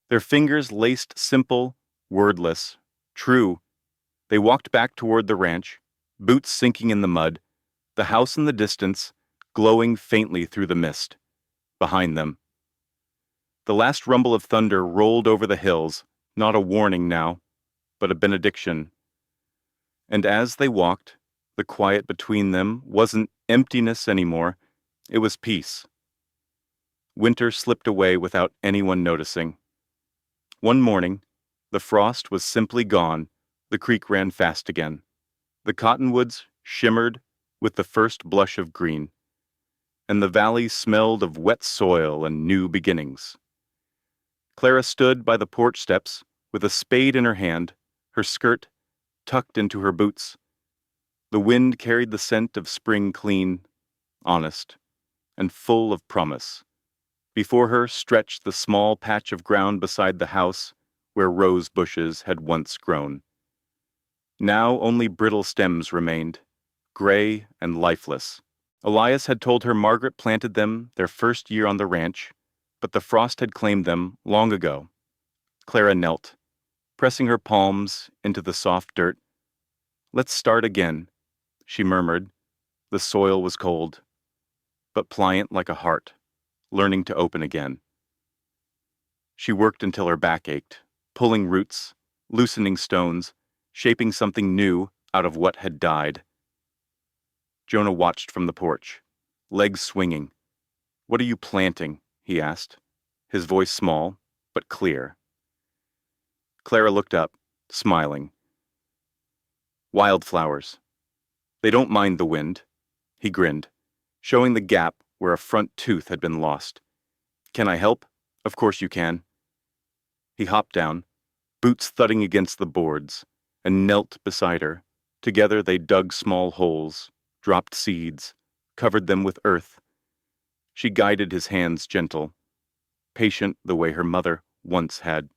Their fingers laced simple, wordless, true. They walked back toward the ranch, boots sinking in the mud, the house in the distance, glowing faintly through the mist. Behind them, the last rumble of thunder rolled over the hills, not a warning now, but a benediction. And as they walked, the quiet between them wasn't emptiness anymore, it was peace. Winter slipped away without anyone noticing. One morning, the frost was simply gone, the creek ran fast again. The cottonwoods shimmered with the first blush of green, and the valley smelled of wet soil and new beginnings. Clara stood by the porch steps with a spade in her hand, her skirt tucked into her boots. The wind carried the scent of spring clean, honest, and full of promise. Before her stretched the small patch of ground beside the house where rose bushes had once grown. Now only brittle stems remained, gray and lifeless. Elias had told her Margaret planted them their first year on the ranch, but the frost had claimed them long ago. Clara knelt, pressing her palms into the soft dirt. "Let's start again," she murmured. The soil was cold, but pliant like a heart, learning to open again. She worked until her back ached, pulling roots, loosening stones, shaping something new out of what had died. Jonah watched from the porch, legs swinging. "What are you planting?" he asked, his voice small, but clear. Clara looked up, smiling. "Wildflowers. They don't mind the wind." He grinned, showing the gap where a front tooth had been lost. "Can I help?" "Of course you can." He hopped down, boots thudding against the boards, and knelt beside her. Together they dug small holes, dropped seeds, covered them with earth. She guided his hands gentle, patient the way her mother once had.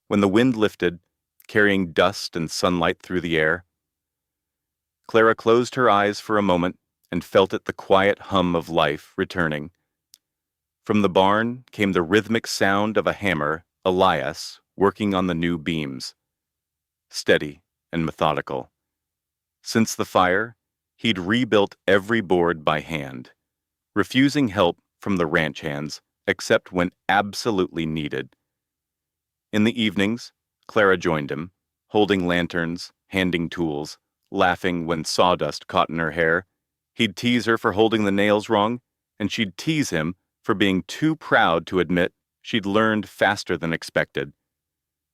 When the wind lifted, carrying dust and sunlight through the air, Clara closed her eyes for a moment and felt it, the quiet hum of life returning. From the barn came the rhythmic sound of a hammer, Elias, working on the new beams. Steady and methodical. Since the fire, He'd rebuilt every board by hand, refusing help from the ranch hands except when absolutely needed. In the evenings, Clara joined him, holding lanterns, handing tools, laughing when sawdust caught in her hair. He'd tease her for holding the nails wrong, and she'd tease him for being too proud to admit she'd learned faster than expected.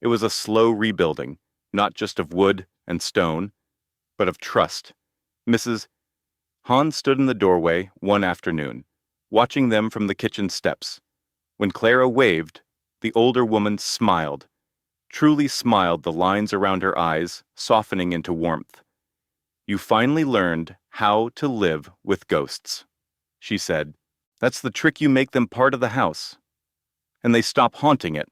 It was a slow rebuilding, not just of wood and stone, but of trust. Mrs. Hans stood in the doorway one afternoon, watching them from the kitchen steps. When Clara waved, the older woman smiled, truly smiled, the lines around her eyes softening into warmth. "You finally learned how to live with ghosts," she said. "That's the trick, you make them part of the house. And they stop haunting it."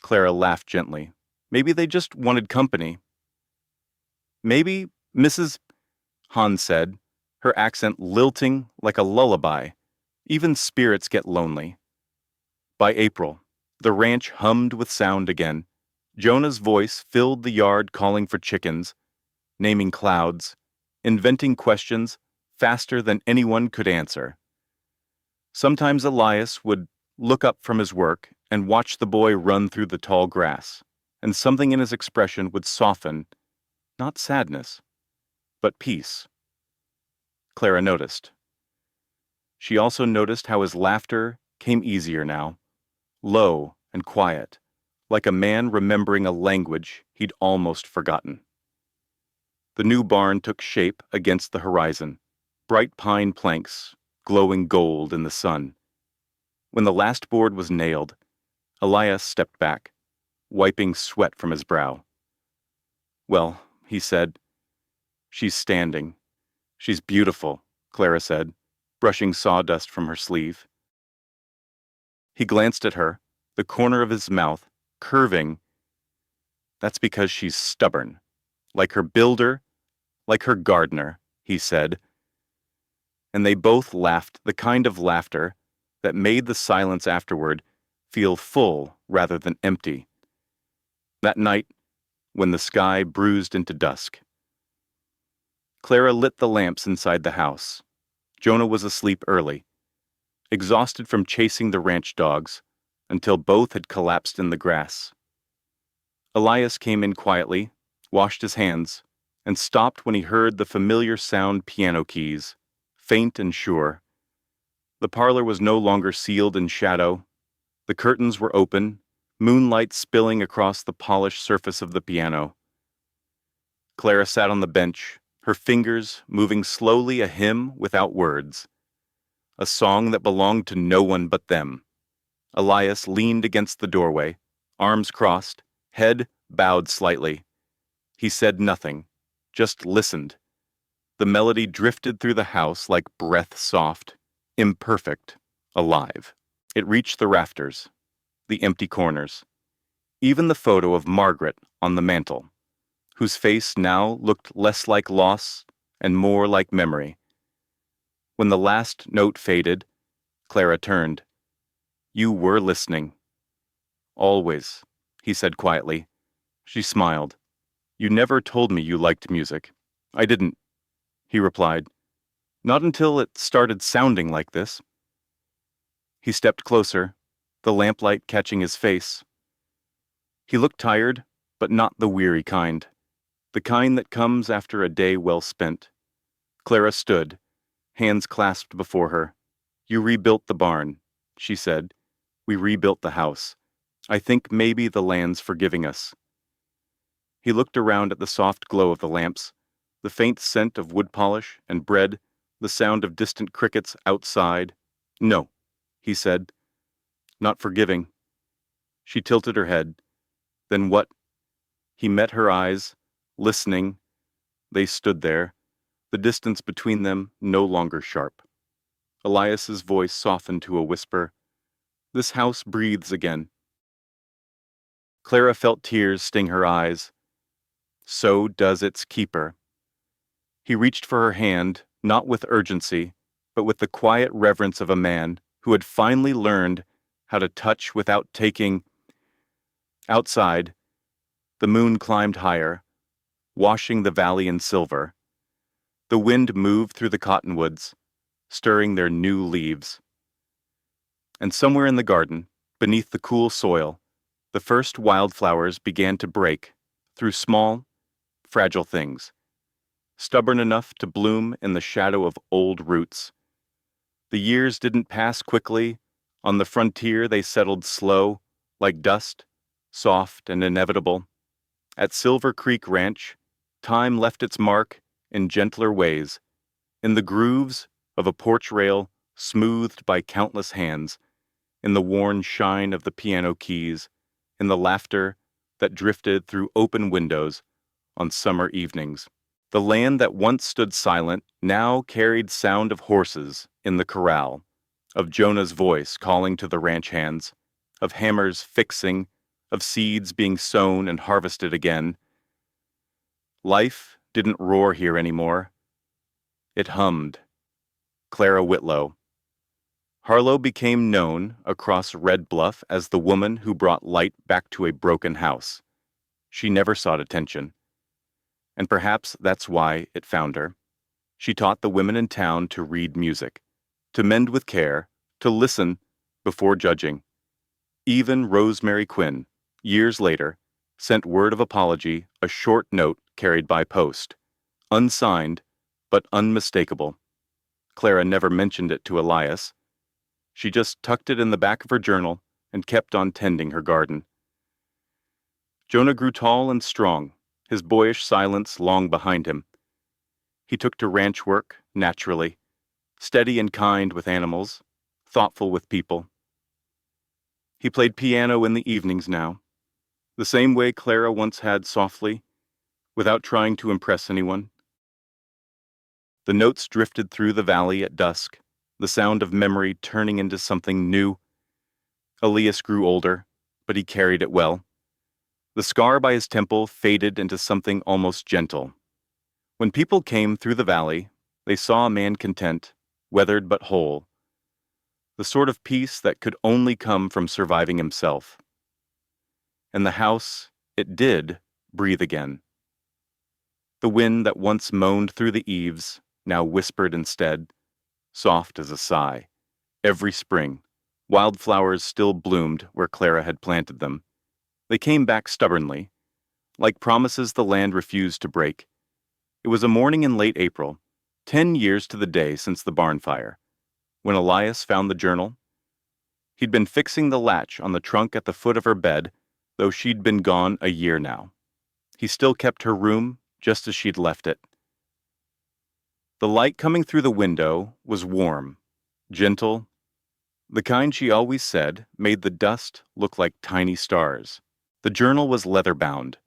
Clara laughed gently. "Maybe they just wanted company." "Maybe," Mrs. Hans said, her accent lilting like a lullaby. "Even spirits get lonely." By April, the ranch hummed with sound again. Jonah's voice filled the yard calling for chickens, naming clouds, inventing questions faster than anyone could answer. Sometimes Elias would look up from his work and watch the boy run through the tall grass, and something in his expression would soften, not sadness, but peace. Clara noticed. She also noticed how his laughter came easier now, low and quiet, like a man remembering a language he'd almost forgotten. The new barn took shape against the horizon, bright pine planks glowing gold in the sun. When the last board was nailed, Elias stepped back, wiping sweat from his brow. "Well," he said, "she's standing. She's beautiful," Clara said, brushing sawdust from her sleeve. He glanced at her, the corner of his mouth curving. "That's because she's stubborn. Like her builder, like her gardener," he said. And they both laughed, the kind of laughter that made the silence afterward feel full rather than empty. That night, when the sky bruised into dusk, Clara lit the lamps inside the house. Jonah was asleep early, exhausted from chasing the ranch dogs, until both had collapsed in the grass. Elias came in quietly, washed his hands, and stopped when he heard the familiar sound piano keys, faint and sure. The parlor was no longer sealed in shadow. The curtains were open, moonlight spilling across the polished surface of the piano. Clara sat on the bench, her fingers moving slowly, a hymn without words, a song that belonged to no one but them. Elias leaned against the doorway, arms crossed, head bowed slightly. He said nothing, just listened. The melody drifted through the house like breath, soft, imperfect, alive. It reached the rafters, the empty corners, even the photo of Margaret on the mantel, whose face now looked less like loss and more like memory. When the last note faded, Clara turned. "You were listening." "Always," he said quietly. She smiled. "You never told me you liked music." "I didn't," he replied. "Not until it started sounding like this." He stepped closer, the lamplight catching his face. He looked tired, but not the weary kind, the kind that comes after a day well spent. Clara stood, hands clasped before her. "You rebuilt the barn," she said. "We rebuilt the house. I think maybe the land's forgiving us." He looked around at the soft glow of the lamps, the faint scent of wood polish and bread, the sound of distant crickets outside. "No," he said. "Not forgiving." She tilted her head. "Then what?" He met her eyes, listening. They stood there, the distance between them no longer sharp. Elias's voice softened to a whisper. "This house breathes again." Clara felt tears sting her eyes. So does its keeper. He reached for her hand, not with urgency, but with the quiet reverence of a man who had finally learned how to touch without taking. Outside, the moon climbed higher, washing the valley in silver. The wind moved through the cottonwoods, stirring their new leaves. And somewhere in the garden, beneath the cool soil, the first wildflowers began to break through small, fragile things, stubborn enough to bloom in the shadow of old roots. The years didn't pass quickly. On the frontier they settled slow, like dust, soft and inevitable. At Silver Creek Ranch, time left its mark in gentler ways, in the grooves of a porch rail smoothed by countless hands, in the worn shine of the piano keys, in the laughter that drifted through open windows on summer evenings. The land that once stood silent now carried sound of horses in the corral, of Jonah's voice calling to the ranch hands, of hammers fixing, of seeds being sown and harvested again. Life didn't roar here anymore. It hummed. Clara Whitlow. Harlow became known across Red Bluff as the woman who brought light back to a broken house. She never sought attention. And perhaps that's why it found her. She taught the women in town to read music, to mend with care, to listen before judging. Even Rosemary Quinn, years later, sent word of apology, a short note carried by post, unsigned but unmistakable. Clara never mentioned it to Elias. She just tucked it in the back of her journal and kept on tending her garden. Jonah grew tall and strong, his boyish silence long behind him. He took to ranch work naturally, steady and kind with animals, thoughtful with people. He played piano in the evenings now, the same way Clara once had softly, without trying to impress anyone. The notes drifted through the valley at dusk, the sound of memory turning into something new. Elias grew older, but he carried it well. The scar by his temple faded into something almost gentle. When people came through the valley, they saw a man content, weathered but whole, the sort of peace that could only come from surviving himself. And the house, it did breathe again. The wind that once moaned through the eaves now whispered instead, soft as a sigh. Every spring, wildflowers still bloomed where Clara had planted them. They came back stubbornly, like promises the land refused to break. It was a morning in late April, 10 years to the day since the barn fire, when Elias found the journal. He'd been fixing the latch on the trunk at the foot of her bed, though she'd been gone a year now. He still kept her room just as she'd left it. The light coming through the window was warm, gentle, the kind she always said made the dust look like tiny stars. The journal was leather-bound,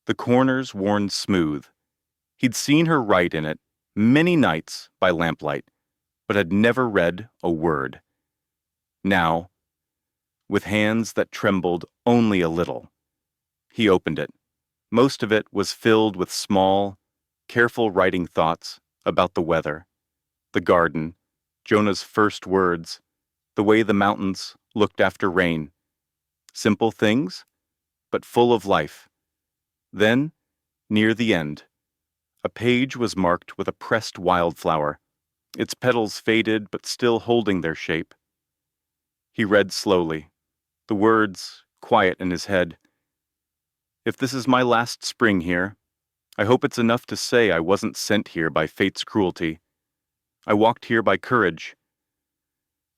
the corners worn smooth. He'd seen her write in it many nights by lamplight, but had never read a word. Now, with hands that trembled only a little, he opened it. Most of it was filled with small, careful writing thoughts about the weather, the garden, Jonah's first words, the way the mountains looked after rain. Simple things, but full of life. Then, near the end, a page was marked with a pressed wildflower, its petals faded but still holding their shape. He read slowly, the words quiet in his head. If this is my last spring here, I hope it's enough to say I wasn't sent here by fate's cruelty. I walked here by courage.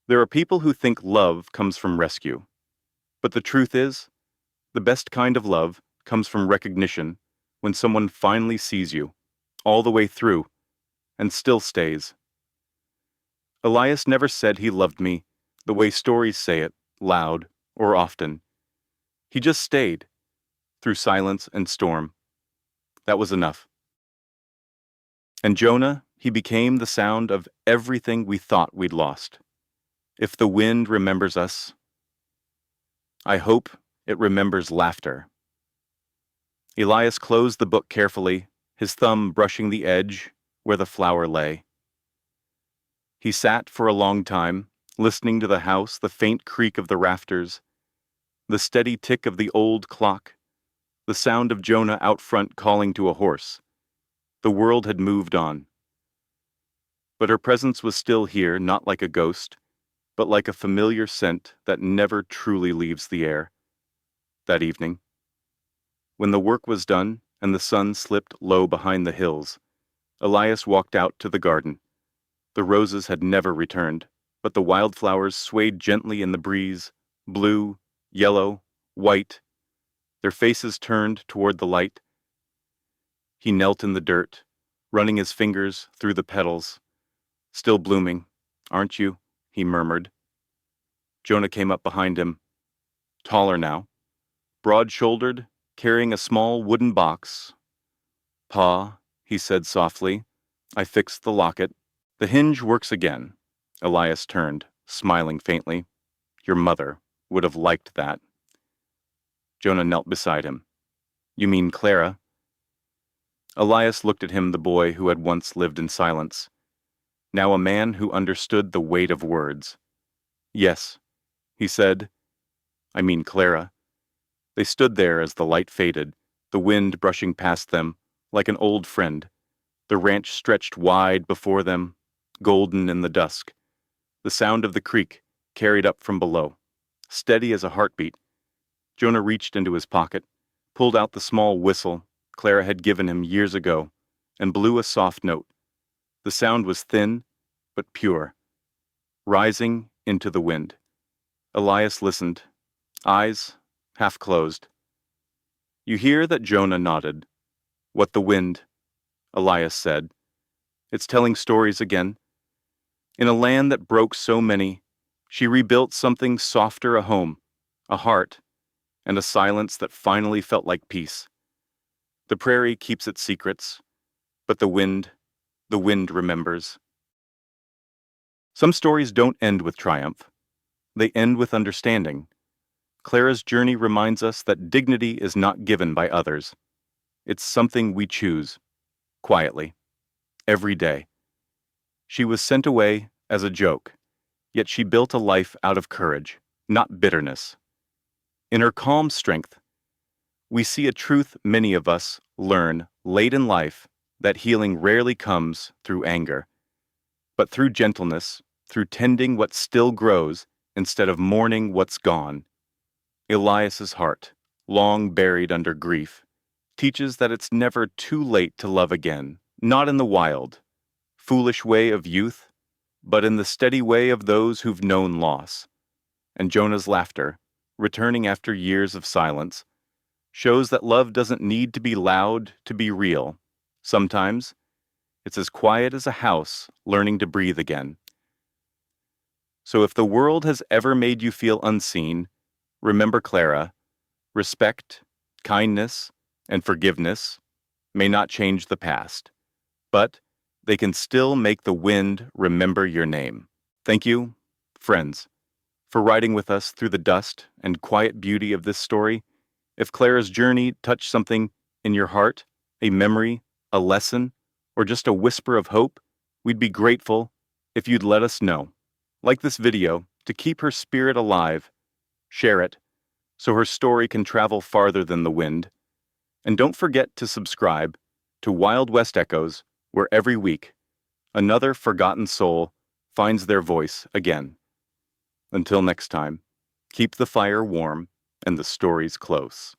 There are people who think love comes from rescue. But the truth is, the best kind of love comes from recognition when someone finally sees you, all the way through, and still stays. Elias never said he loved me the way stories say it, loud or often. He just stayed, through silence and storm. That was enough. And Jonah, he became the sound of everything we thought we'd lost. If the wind remembers us, I hope it remembers laughter. Elias closed the book carefully, his thumb brushing the edge where the flower lay. He sat for a long time, listening to the house, the faint creak of the rafters, the steady tick of the old clock, the sound of Jonah out front calling to a horse. The world had moved on. But her presence was still here, not like a ghost, but like a familiar scent that never truly leaves the air. That evening, when the work was done and the sun slipped low behind the hills, Elias walked out to the garden. The roses had never returned, but the wildflowers swayed gently in the breeze, blue, yellow, white, their faces turned toward the light. He knelt in the dirt, running his fingers through the petals. Still blooming, aren't you? He murmured. Jonah came up behind him, taller now, broad-shouldered, carrying a small wooden box. Pa, he said softly. I fixed the locket. The hinge works again. Elias turned, smiling faintly. Your mother would have liked that. Jonah knelt beside him. You mean Clara? Elias looked at him, the boy who had once lived in silence. Now a man who understood the weight of words. Yes, he said. I mean Clara. They stood there as the light faded, the wind brushing past them, like an old friend. The ranch stretched wide before them, golden in the dusk. The sound of the creek carried up from below, steady as a heartbeat. Jonah reached into his pocket, pulled out the small whistle Clara had given him years ago, and blew a soft note. The sound was thin, but pure, rising into the wind. Elias listened, eyes half closed. You hear that? Jonah nodded. What the wind? Elias said. It's telling stories again. In a land that broke so many, she rebuilt something softer, a home, a heart, and a silence that finally felt like peace. The prairie keeps its secrets, but the wind remembers. Some stories don't end with triumph. They end with understanding. Clara's journey reminds us that dignity is not given by others. It's something we choose, quietly, every day. She was sent away as a joke, yet she built a life out of courage, not bitterness. In her calm strength, we see a truth many of us learn late in life, that healing rarely comes through anger, but through gentleness, through tending what still grows instead of mourning what's gone. Elias's heart, long buried under grief, teaches that it's never too late to love again, not in the wild, foolish way of youth, but in the steady way of those who've known loss. And Jonah's laughter, returning after years of silence, shows that love doesn't need to be loud to be real. Sometimes, it's as quiet as a house learning to breathe again. So if the world has ever made you feel unseen, remember Clara. Respect, kindness, and forgiveness may not change the past, but they can still make the wind remember your name. Thank you, friends, for riding with us through the dust and quiet beauty of this story. If Clara's journey touched something in your heart, a memory, a lesson, or just a whisper of hope, we'd be grateful if you'd let us know. Like this video to keep her spirit alive. Share it so her story can travel farther than the wind. And don't forget to subscribe to Wild West Echoes, where every week another forgotten soul finds their voice again. Until next time, keep the fire warm and the stories close.